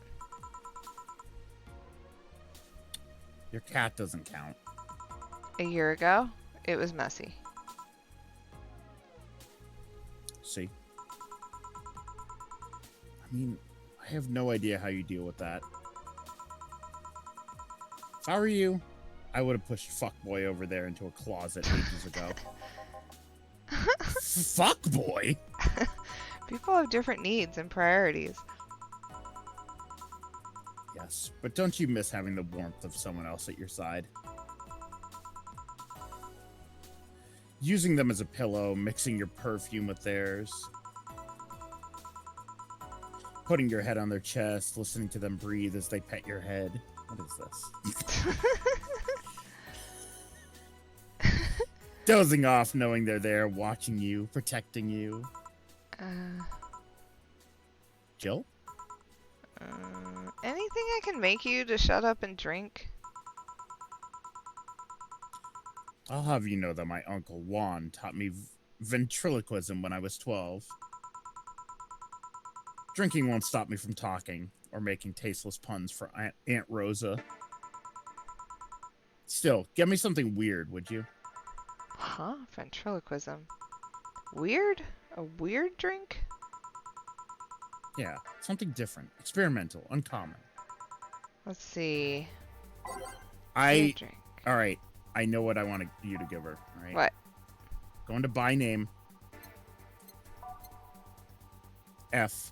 Your cat doesn't count. A year ago? It was messy. See? I mean, I have no idea how you deal with that. If I were you, I would have pushed fuckboy over there into a closet ages ago. Fuckboy? People have different needs and priorities. Yes, but don't you miss having the warmth of someone else at your side? Using them as a pillow, mixing your perfume with theirs. Putting your head on their chest, listening to them breathe as they pet your head. What is this? Dozing off, knowing they're there, watching you, protecting you. Jill? Anything I can make you to shut up and drink? I'll have you know that my uncle Juan taught me ventriloquism when I was 12. Drinking won't stop me from talking or making tasteless puns for Aunt Rosa. Still, get me something weird, would you? Huh? Ventriloquism. Weird? A weird drink? Yeah, something different, experimental, uncommon. Let's see. All Drink. right, I know what I want you to give her. All right. What? Going to buy name. F.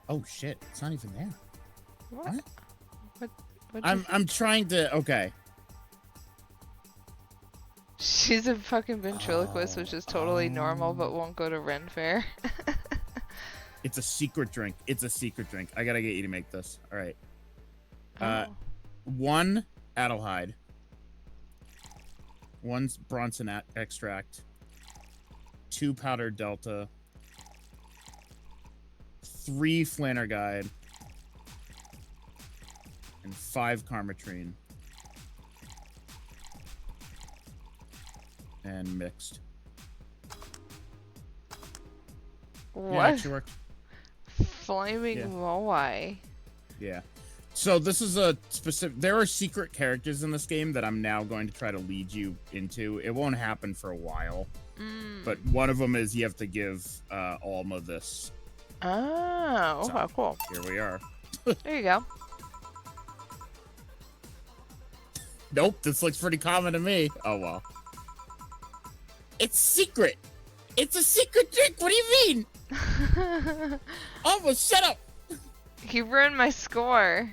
Oh shit! It's not even there. What? What? I'm trying to. Okay. She's a fucking ventriloquist, which is totally normal, but won't go to Ren Fair. It's a secret drink. It's a secret drink. I gotta get you to make this. All right. Oh. 1 Adelhyde. 1 Bronson extract. 2 powdered Delta. 3 Flanerguide. And 5 Carmetrine. And mixed. What? Yeah, actually worked. Flaming Moai. Yeah. So this is a specific... There are secret characters in this game that I'm now going to try to lead you into. It won't happen for a while. But one of them is you have to give Alma this. Oh, So, wow, cool. Here we are. There you go. Nope, this looks pretty common to me. Oh, well. It's secret. It's a secret drink. What do you mean? Alma, shut up. You ruined my score.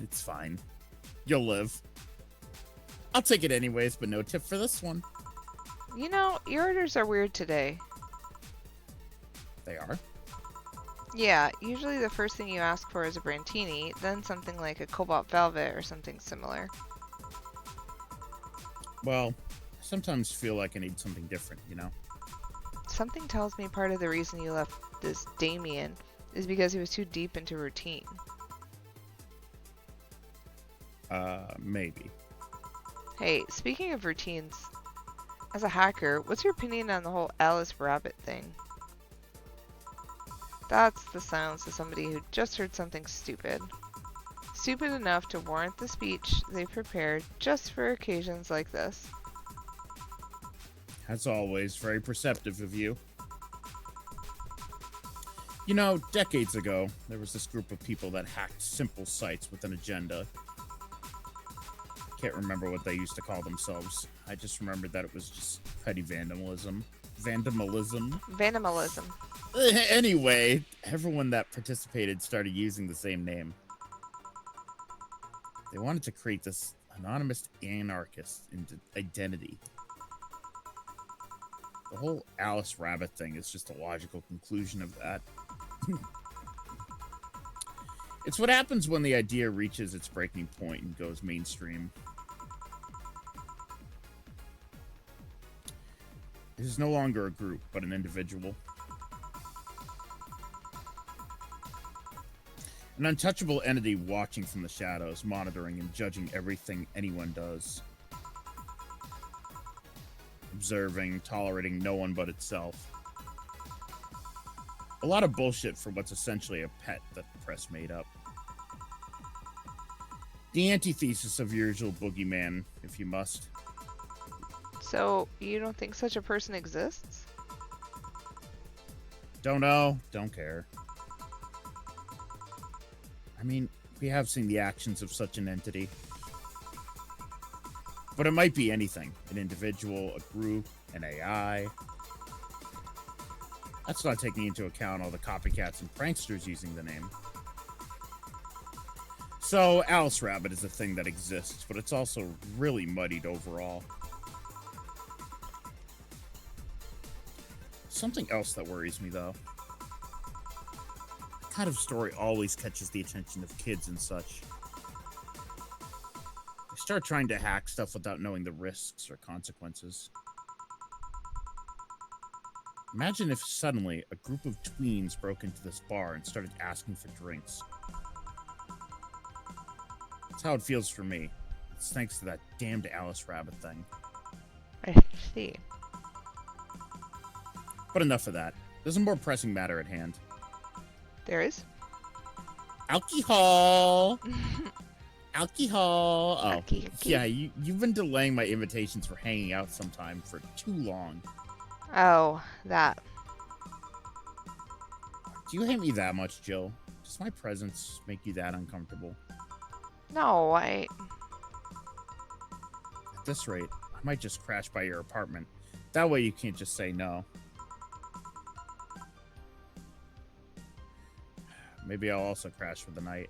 It's fine. You'll live. I'll take it anyways, but no tip for this one. You know, your orders are weird today. They are? Yeah, usually the first thing you ask for is a Brantini, then something like a Cobalt Velvet or something similar. Well, I sometimes feel like I need something different, you know? Something tells me part of the reason you left this Damien is because he was too deep into routine. Maybe. Hey, speaking of routines, as a hacker, what's your opinion on the whole Alice Rabbit thing? That's the sounds of somebody who just heard something stupid. Stupid enough to warrant the speech they prepared just for occasions like this. As always, very perceptive of you. You know, decades ago, there was this group of people that hacked simple sites with an agenda. Can't remember what they used to call themselves. I just remembered that it was just petty vandalism. Vandalism? Vandalism. Anyway, everyone that participated started using the same name. They wanted to create this anonymous anarchist identity. The whole Alice Rabbit thing is just a logical conclusion of that. It's what happens when the idea reaches its breaking point and goes mainstream. It is no longer a group, but an individual. An untouchable entity watching from the shadows, monitoring and judging everything anyone does. Observing, tolerating no one but itself. A lot of bullshit for what's essentially a pet that the press made up. The antithesis of your usual boogeyman, if you must. So, you don't think such a person exists? Don't know. Don't care. I mean, we have seen the actions of such an entity. But it might be anything. An individual, a group, an AI. That's not taking into account all the copycats and pranksters using the name. So, Alice Rabbit is a thing that exists, but it's also really muddied overall. Something else that worries me, though. That kind of story always catches the attention of kids and such. They start trying to hack stuff without knowing the risks or consequences. Imagine if suddenly a group of tweens broke into this bar and started asking for drinks. That's how it feels for me. It's thanks to that damned Alice Rabbit thing. I see. But enough of that. There's a more pressing matter at hand. There is? Alcohol! Alcohol! Oh, Alky. yeah, you've been delaying my invitations for hanging out sometime for too long. Oh, that. Do you hate me that much, Jill? Does my presence make you that uncomfortable? No, At this rate, I might just crash by your apartment. That way you can't just say no. Maybe I'll also crash for the night.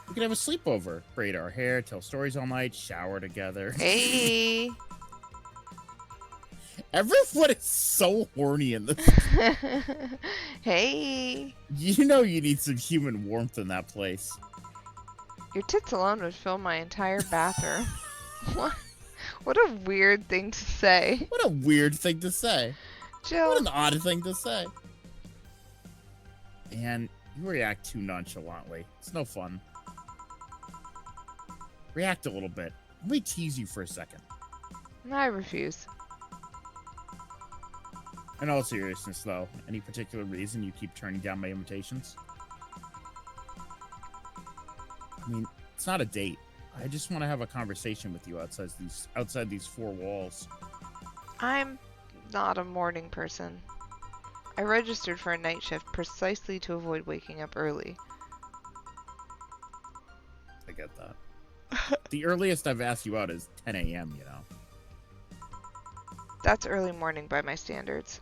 We could have a sleepover, braid our hair, tell stories all night, shower together. Hey. Everyone is so horny in this. Hey. You know you need some human warmth in that place. Your tits alone would fill my entire bathroom. What a weird thing to say. What a weird thing to say. Jill. What an odd thing to say. And you react too nonchalantly. It's no fun. React a little bit. Let me tease you for a second. I refuse. In all seriousness, though, any particular reason you keep turning down my invitations? I mean, it's not a date. I just want to have a conversation with you outside these four walls. I'm not a morning person. I registered for a night shift precisely to avoid waking up early. I get that. The earliest I've asked you out is 10 a.m., you know. That's early morning by my standards.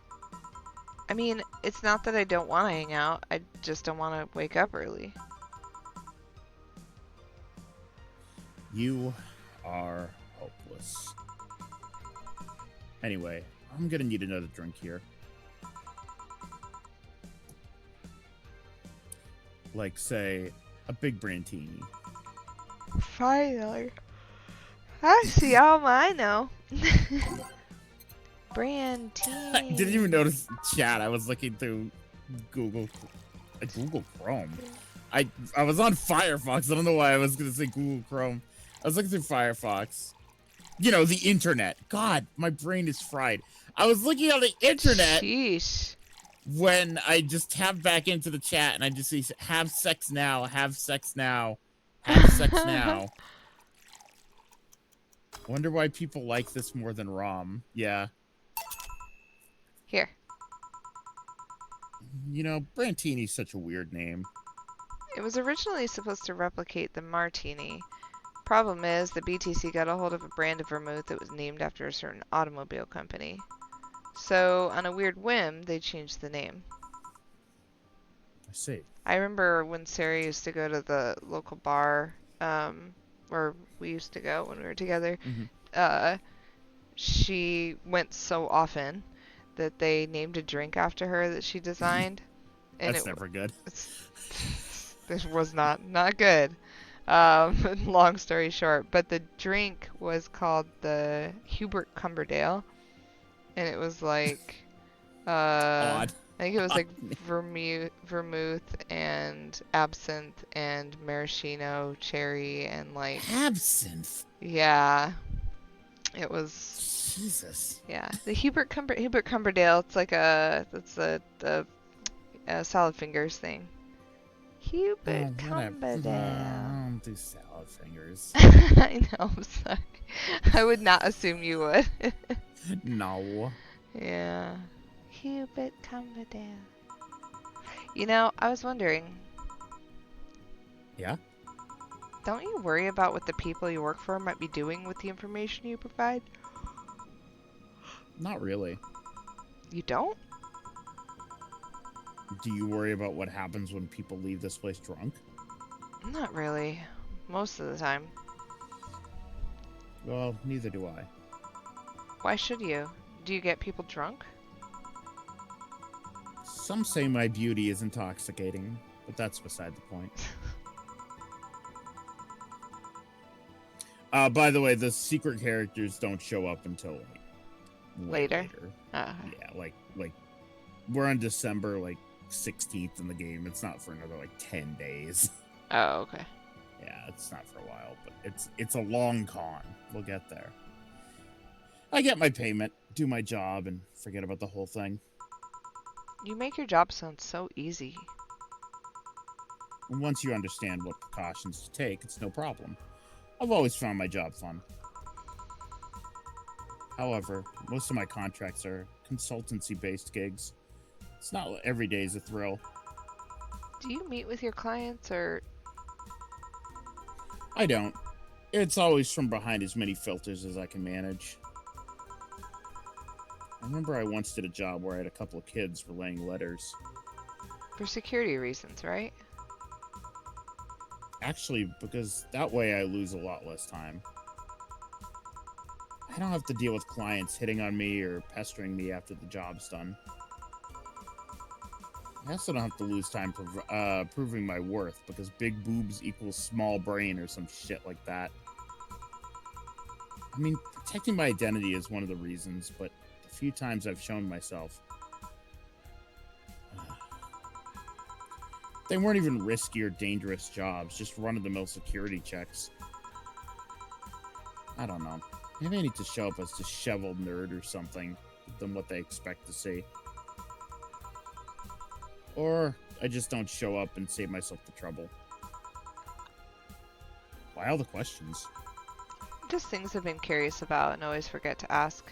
I mean, it's not that I don't want to hang out, I just don't want to wake up early. You are hopeless. Anyway, I'm gonna need another drink here. Like, say, a big Brantini. Finally. I see all I know. Brantini. I didn't even notice chat. I was looking through Google Chrome. I was on Firefox. I don't know why I was gonna say Google Chrome. I was looking through Firefox. You know, the internet. God, my brain is fried. I was looking on the internet. Sheesh. When I just tap back into the chat and I just see have sex now, have sex now, have sex now. Wonder why people like this more than ROM. Yeah. Here. You know, Brantini's such a weird name. It was originally supposed to replicate the Martini. Problem is, the BTC got a hold of a brand of vermouth that was named after a certain automobile company. So, on a weird whim, they changed the name. I see. I remember when Sarah used to go to the local bar, where we used to go when we were together, she went so often that they named a drink after her that she designed. And That's never good. This was not good. Long story short, but the drink was called the Hubert Cumberdale, and it was like, Odd. I think it was like vermouth and absinthe and maraschino cherry and like Absinthe. Yeah, it was. Jesus. Yeah, the Hubert Cumberdale. It's like a salad fingers thing. Hubert Cumberdale. don't do salad fingers. I know, I'm sorry. I would not assume you would. No. Yeah. Cupid, come to dance. You know, I was wondering, Yeah? don't you worry about what the people you work for might be doing with the information you provide? Not really. You don't? Do you worry about what happens when people leave this place drunk? Not really. Most of the time. Well, neither do I. Why should you? Do you get people drunk? Some say my beauty is intoxicating, but that's beside the point. By the way, the secret characters don't show up until like Later? Yeah, like we're on December 16th in the game. It's not for another 10 days. Oh, okay. Yeah, it's not for a while, but it's a long con. We'll get there. I get my payment, do my job, and forget about the whole thing. You make your job sound so easy. And once you understand what precautions to take, it's no problem. I've always found my job fun. However, most of my contracts are consultancy-based gigs. It's not every day is a thrill. Do you meet with your clients or... I don't. It's always from behind as many filters as I can manage. I remember I once did a job where I had a couple of kids relaying letters. For security reasons, right? Actually, because that way I lose a lot less time. I don't have to deal with clients hitting on me or pestering me after the job's done. I also don't have to lose time proving my worth because big boobs equals small brain or some shit like that. I mean, protecting my identity is one of the reasons, but the few times I've shown myself, they weren't even risky or dangerous jobs, just run-of-the-mill security checks. I don't know. Maybe I need to show up as a disheveled nerd or something than what they expect to see. Or I just don't show up and save myself the trouble. Why all the questions? Just things I've been curious about and always forget to ask.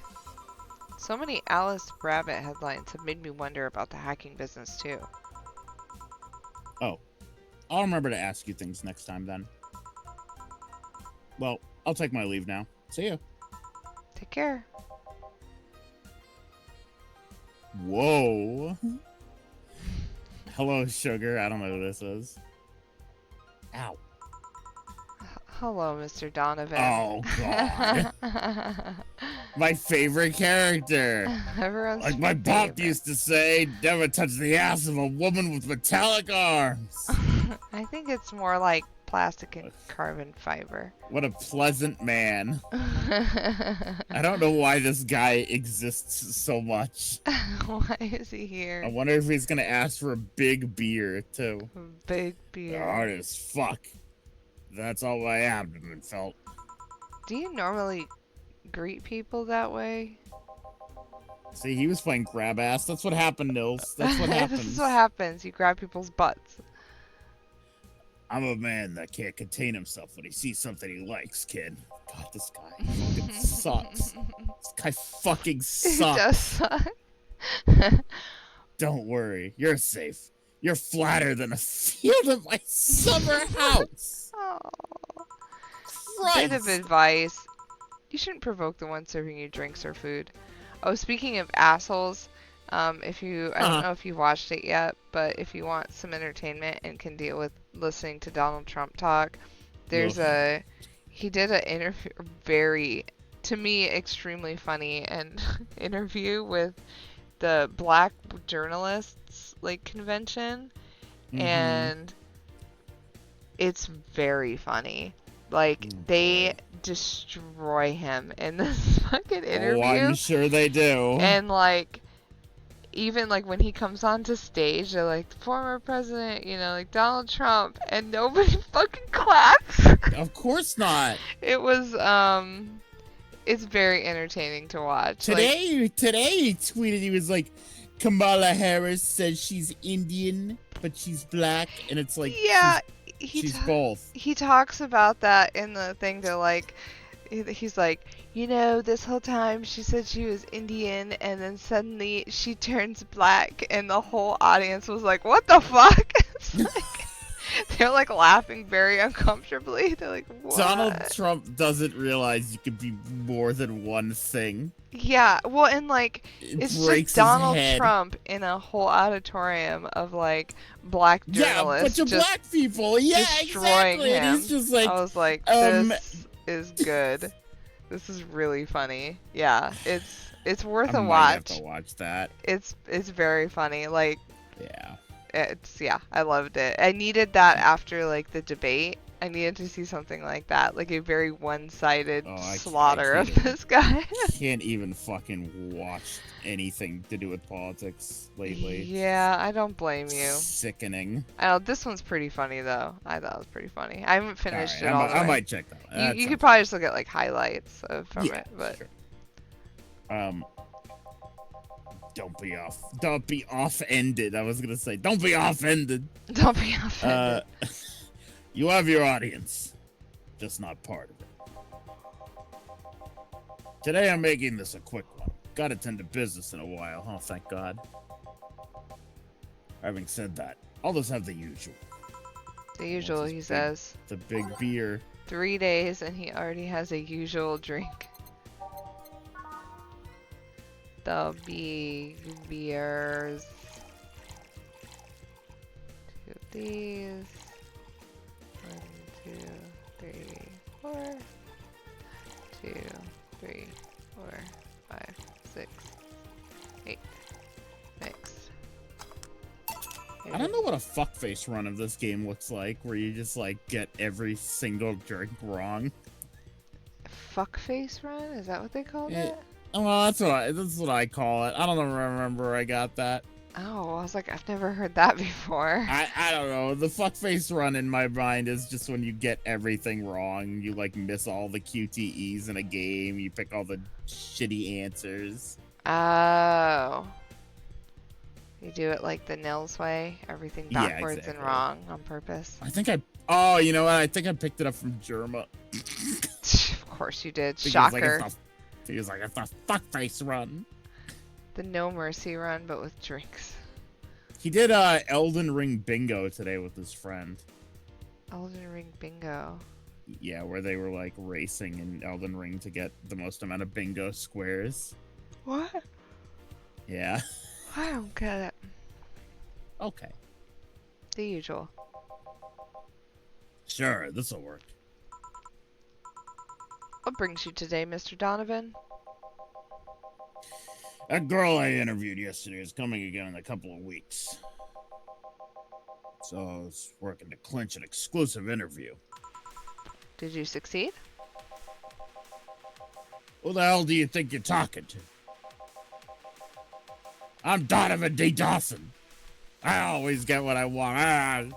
So many Alice Rabbit headlines have made me wonder about the hacking business too. Oh, I'll remember to ask you things next time then. Well, I'll take my leave now. See ya. Take care. Whoa. Hello, sugar. I don't know who this is. Ow. Hello, Mr. Donovan. Oh, God. My favorite character. Everyone's Like my favorite. pop used to say, never touch the ass of a woman with metallic arms. I think it's more like plastic and carbon fiber. What a pleasant man. I don't know why this guy exists so much. Why is he here? I wonder if he's gonna ask for a big beer, too. Big beer. Hard as fuck. That's all my abdomen felt. Do you normally greet people that way? See, he was playing grab ass. That's what happened, Nils. That's what happens. This is what happens. You grab people's butts. I'm a man that can't contain himself when he sees something he likes, kid. God, this guy fucking sucks. This guy fucking It sucks. does suck. Don't worry, you're safe. You're flatter than a field of my summer house. Oh. Christ. Bit of advice. You shouldn't provoke the one serving you drinks or food. Oh, speaking of assholes, I don't know if you watched it yet, but if you want some entertainment and can deal with listening to Donald Trump talk, he did an interview, very, to me, extremely funny and interview with the Black Journalists convention, and it's very funny. They destroy him in this fucking interview. Oh, I'm sure they do. And even when he comes onto stage, they're like, former president, Donald Trump, and nobody fucking claps. Of course not. It was it's very entertaining to watch. Today he tweeted, he was like, Kamala Harris says she's Indian, but she's black, and it's like, Yeah, She's both. he talks about that in the thing to like he's like, this whole time she said she was Indian and then suddenly she turns black and the whole audience was like, what the fuck? It's like, they're like laughing very uncomfortably. They're like, what? Donald Trump doesn't realize you can be more than one thing. Yeah, well, and like, it's just Donald head. Trump in a whole auditorium of like black journalists. Yeah, bunch of black people. Yeah, destroying exactly. him. And he's just like, I was like, this is good. This is really funny. Yeah, it's worth a watch. I have to watch that. It's very funny. Like, yeah. I loved it. I needed that after like the debate. I needed to see something like that, like a very one-sided slaughter of this guy. I can't even fucking watch anything to do with politics lately. Yeah, I don't blame you. Sickening. This one's pretty funny though. I thought it was pretty funny. I haven't finished it all. I might check that out. You could probably just look at like highlights from it, but. Sure. Don't be off-ended. I was gonna say, don't be off-ended. Don't be off-ended. You have your audience, just not part of it. Today I'm making this a quick one. Gotta tend to business in a while, oh thank God. Having said that, I'll just have the usual. The usual, he says. The big beer. 3 days and he already has a usual drink. The big beers. 2 of these. 1, 2, 3, 4. 2, 3, 4, 5, 6, 8. Next. I don't know what a fuckface run of this game looks like, where you just like get every single drink wrong. Fuckface run? Is that what they called it? Well, that's what I call it. I don't remember where I got that. Oh, I was like, I've never heard that before. I don't know. The fuckface run in my mind is just when you get everything wrong. You like miss all the QTEs in a game. You pick all the shitty answers. Oh. You do it like the Nils way, everything backwards and wrong on purpose. Oh, you know what? I think I picked it up from Germa. Of course you did. Shocker. He was like, it's a fuckface run. The No Mercy run, but with drinks. He did Elden Ring bingo today with his friend. Elden Ring bingo? Yeah, where they were like racing in Elden Ring to get the most amount of bingo squares. What? Yeah. I don't get it. Okay. The usual. Sure, this'll work. What brings you today, Mr. Donovan? That girl I interviewed yesterday is coming again in a couple of weeks. So I was working to clinch an exclusive interview. Did you succeed? Who the hell do you think you're talking to? I'm Donovan D. Dawson. I always get what I want. I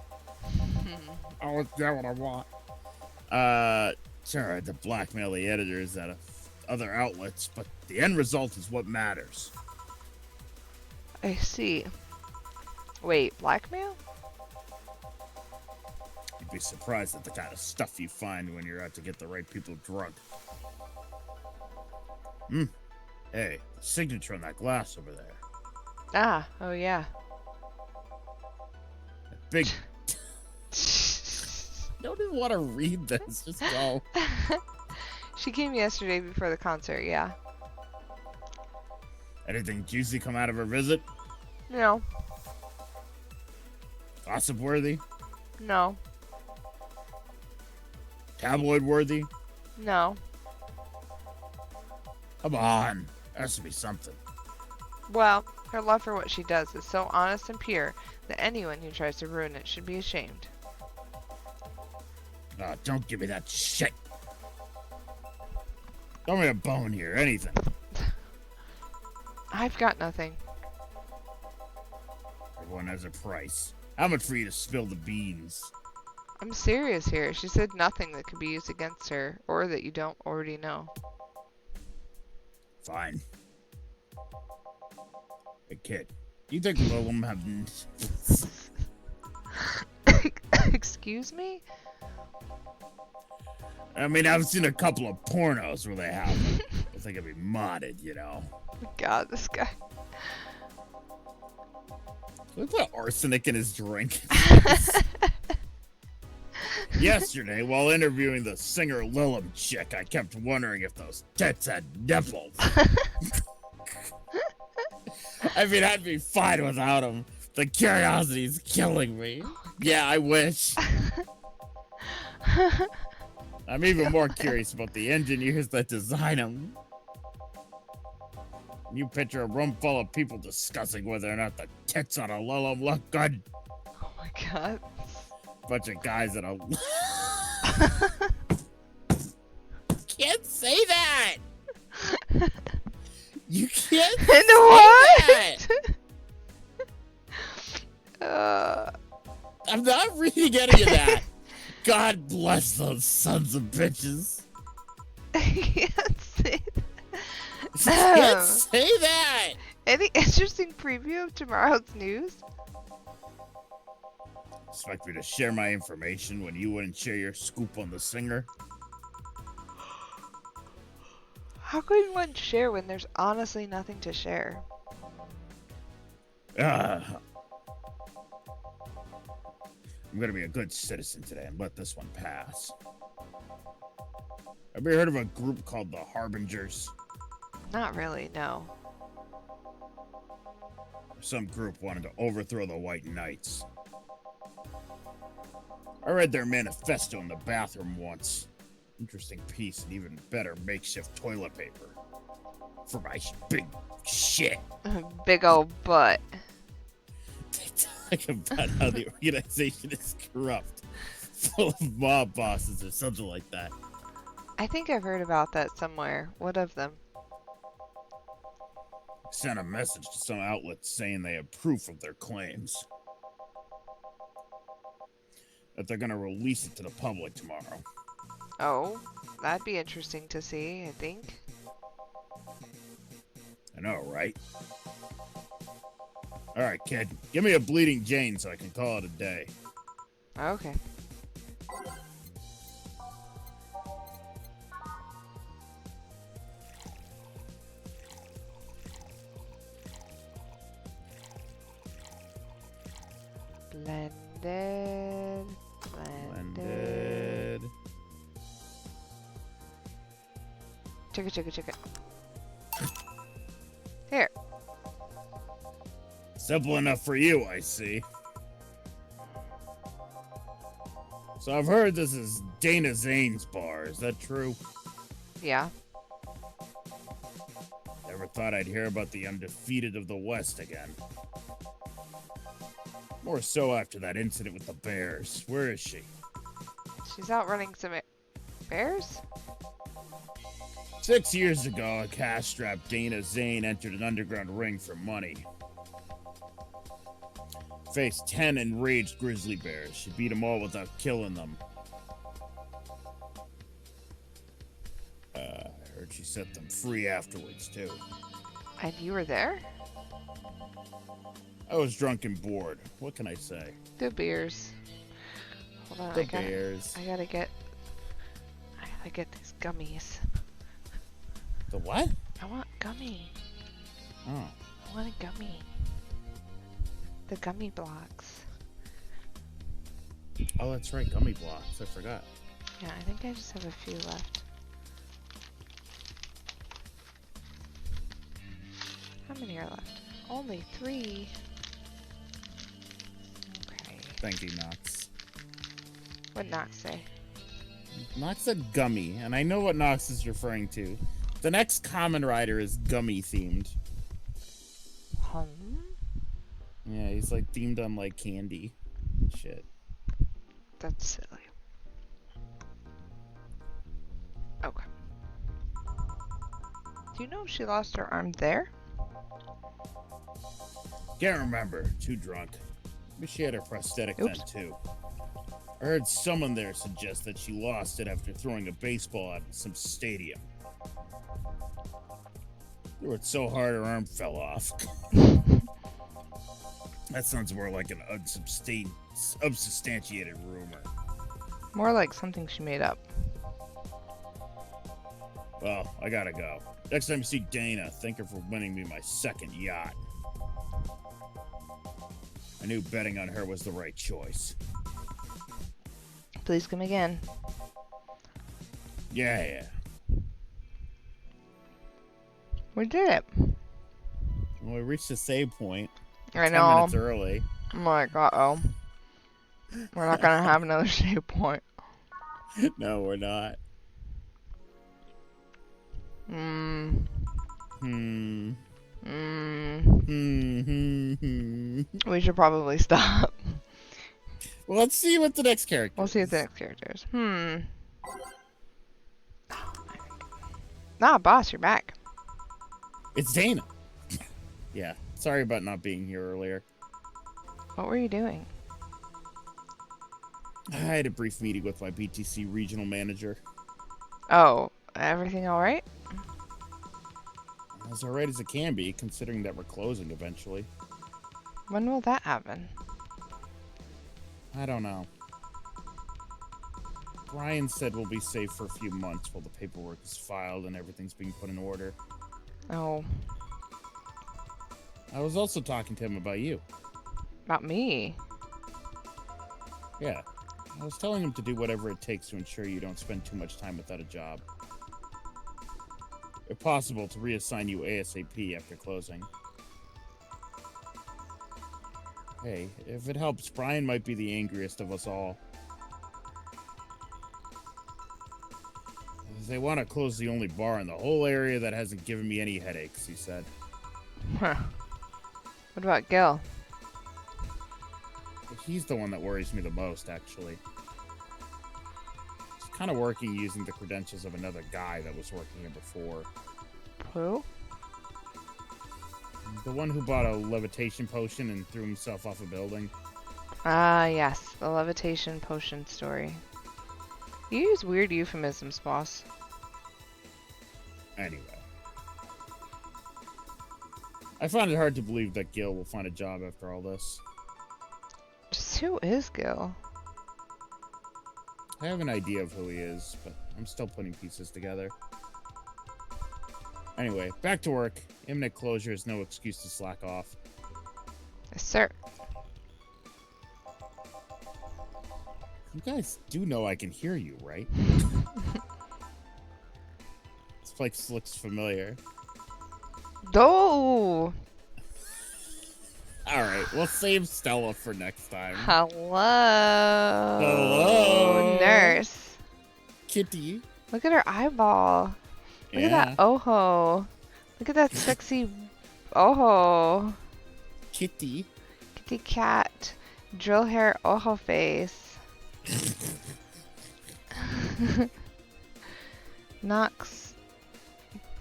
always get what I want. Sure, I had to blackmail the editors at other outlets, but the end result is what matters. I see. Wait, blackmail? You'd be surprised at the kind of stuff you find when you're out to get the right people drunk. Hey, the signature on that glass over there. Ah, oh yeah. That big... I don't even want to read this. Just go. She came yesterday before the concert, yeah. Anything juicy come out of her visit? No. Gossip worthy? No. Tabloid worthy? No. Come on. There has to be something. Well, her love for what she does is so honest and pure that anyone who tries to ruin it should be ashamed. Oh, don't give me that shit. Throw me a bone here, anything. I've got nothing. Everyone has a price. How much for you to spill the beans? I'm serious here. She said nothing that could be used against her or that you don't already know. Fine. Hey, kid. Do you think Willem have... Excuse me? I mean, I've seen a couple of pornos where they have them. I think it'd be modded, you know. God, this guy. Look at arsenic in his drink. Yesterday, while interviewing the singer Lilum chick, I kept wondering if those tits had nipples. I mean, I'd be fine without them. The curiosity's killing me. Yeah, I wish. I'm even more curious about the engineers that design them. You picture a room full of people discussing whether or not the tits on a Lilum look good. Oh my god. Bunch of guys that are... Can't say that! You can't say that! I'm not reading any of that. God bless those sons of bitches. I can't say that. You can't say that! Any interesting preview of tomorrow's news? Expect me to share my information when you wouldn't share your scoop on the singer? How could one share when there's honestly nothing to share? I'm gonna be a good citizen today and let this one pass. Have you heard of a group called the Harbingers? Not really, no. Some group wanted to overthrow the White Knights. I read their manifesto in the bathroom once. Interesting piece and even better makeshift toilet paper. For my big shit. Big old butt. They talk about how the organization is corrupt, full of mob bosses or something like that. I think I've heard about that somewhere. What of them? Sent a message to some outlets saying they have proof of their claims. That they're gonna release it to the public tomorrow. Oh, that'd be interesting to see, I think. I know, right? Alright, kid. Give me a Bleeding Jane so I can call it a day. Okay. Blended. Blended. Chicka. Here. Simple enough for you, I see. So I've heard this is Dana Zane's bar. Is that true? Yeah. Never thought I'd hear about the undefeated of the West again. More so after that incident with the Bears. Where is she? She's out running some bears? 6 years ago, a cash-strapped Dana Zane entered an underground ring for money. Faced 10 enraged grizzly bears. She beat them all without killing them. I heard she set them free afterwards, too. And you were there? I was drunk and bored. What can I say? The beers. Hold on, The bears. I gotta get these gummies. The what? I want gummy. Oh. I want a gummy. The gummy blocks. Oh, that's right. Gummy blocks. I forgot. Yeah, I think I just have a few left. How many are left? Only 3. Okay. Thank you, Knox. What'd Knox say? Knox said gummy, and I know what Knox is referring to. The next Common Rider is gummy themed. Yeah, he's like themed on like candy and shit. That's silly. Okay. Do you know if she lost her arm there? Can't remember. Too drunk. Maybe she had her prosthetic Oops. then too. I heard someone there suggest that she lost it after throwing a baseball at some stadium. Threw it so hard her arm fell off. That sounds more like an unsubstantiated rumor. More like something she made up. Well, I gotta go. Next time you see Dana, thank her for winning me my second yacht. I knew betting on her was the right choice. Please come again. Yeah. We did it. Well, we reached the save point. I 10 know. minutes early. I'm like, uh-oh. We're not going to have another save point. No, we're not. We should probably stop. Well, let's see what the next character We'll see what the next character is. Boss, you're back. It's Dana. Yeah, sorry about not being here earlier. What were you doing? I had a brief meeting with my BTC regional manager. Oh, everything all right? As alright as it can be, considering that we're closing eventually. When will that happen? I don't know. Brian said we'll be safe for a few months while the paperwork is filed and everything's being put in order. Oh. I was also talking to him about you. About me? Yeah. I was telling him to do whatever it takes to ensure you don't spend too much time without a job. If possible, to reassign you ASAP after closing. Hey, if it helps, Brian might be the angriest of us all. They want to close the only bar in the whole area that hasn't given me any headaches, he said. Huh. What about Gil? He's the one that worries me the most, actually. He's kind of working using the credentials of another guy that was working here before. Who? The one who bought a levitation potion and threw himself off a building. Ah, yes. The levitation potion story. You use weird euphemisms, boss. Anyway. I find it hard to believe that Gil will find a job after all this. Just who is Gil? I have an idea of who he is, but I'm still putting pieces together. Anyway, back to work. Imminent closure is no excuse to slack off. Yes, sir. You guys do know I can hear you, right? This place looks familiar. Oh! Alright, we'll save Stella for next time. Hello. Hello. Nurse. Kitty. Look at her eyeball. Look at that ojo. Look at that sexy ojo. Kitty. Kitty cat. Drill hair ojo face. Knox.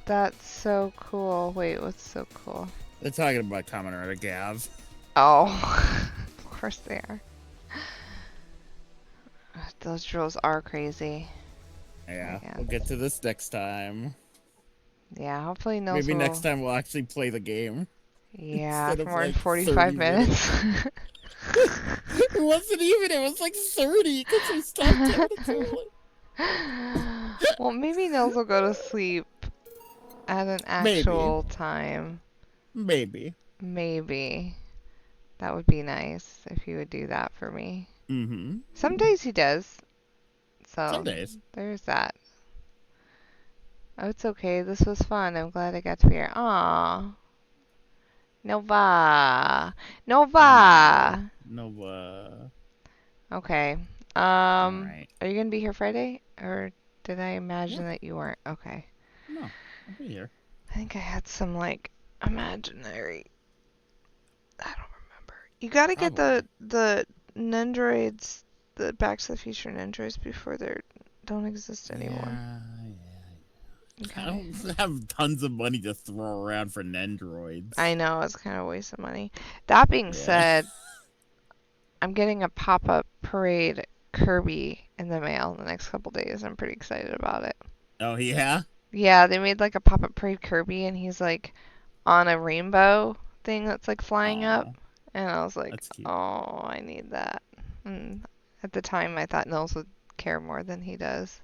That's so cool. Wait, what's so cool? They're talking about Kamen Rider Gav. Oh, of course they are. Those drills are crazy. Yeah, Yeah. we'll get to this next time. Yeah, hopefully Nils Maybe will... next time we'll actually play the game. Yeah, Instead for of, more than like, 45 30 minutes. It wasn't even, it was like 30 because we stopped 10 minutes early. Well, maybe Nils will go to sleep at an actual time. Maybe. Maybe. That would be nice if he would do that for me. Mm-hmm. Some days he does. So Some days. there's that. Oh, it's okay. This was fun. I'm glad I got to be here. Aww. Nova. Nova. Nova. Okay. Alright. Are you gonna be here Friday? Or did I imagine that you weren't? Okay. No, I'll be here. I think I had some, like, imaginary... I don't remember. You gotta get the Nendroids, the Back to the Future Nendroids before they don't exist anymore. Yeah. Okay. I don't have tons of money to throw around for Nendroids. I know, it's kind of a waste of money. That being said, I'm getting a pop-up parade Kirby in the mail in the next couple days. I'm pretty excited about it. Oh, yeah? Yeah, they made like a pop-up parade Kirby, and he's like on a rainbow thing that's like flying up, And I was like, That's cute. oh, I need that. And at the time, I thought Nils would care more than he does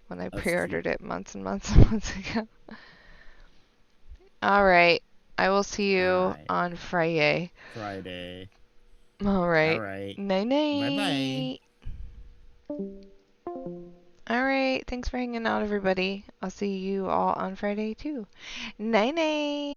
when I That's cute. pre-ordered it months and months and months ago. All right. I will see All you right. on Friday. Friday. All All right. right. Night Bye bye. night. All right. Thanks for hanging out, everybody. I'll see you all on Friday too. Night night.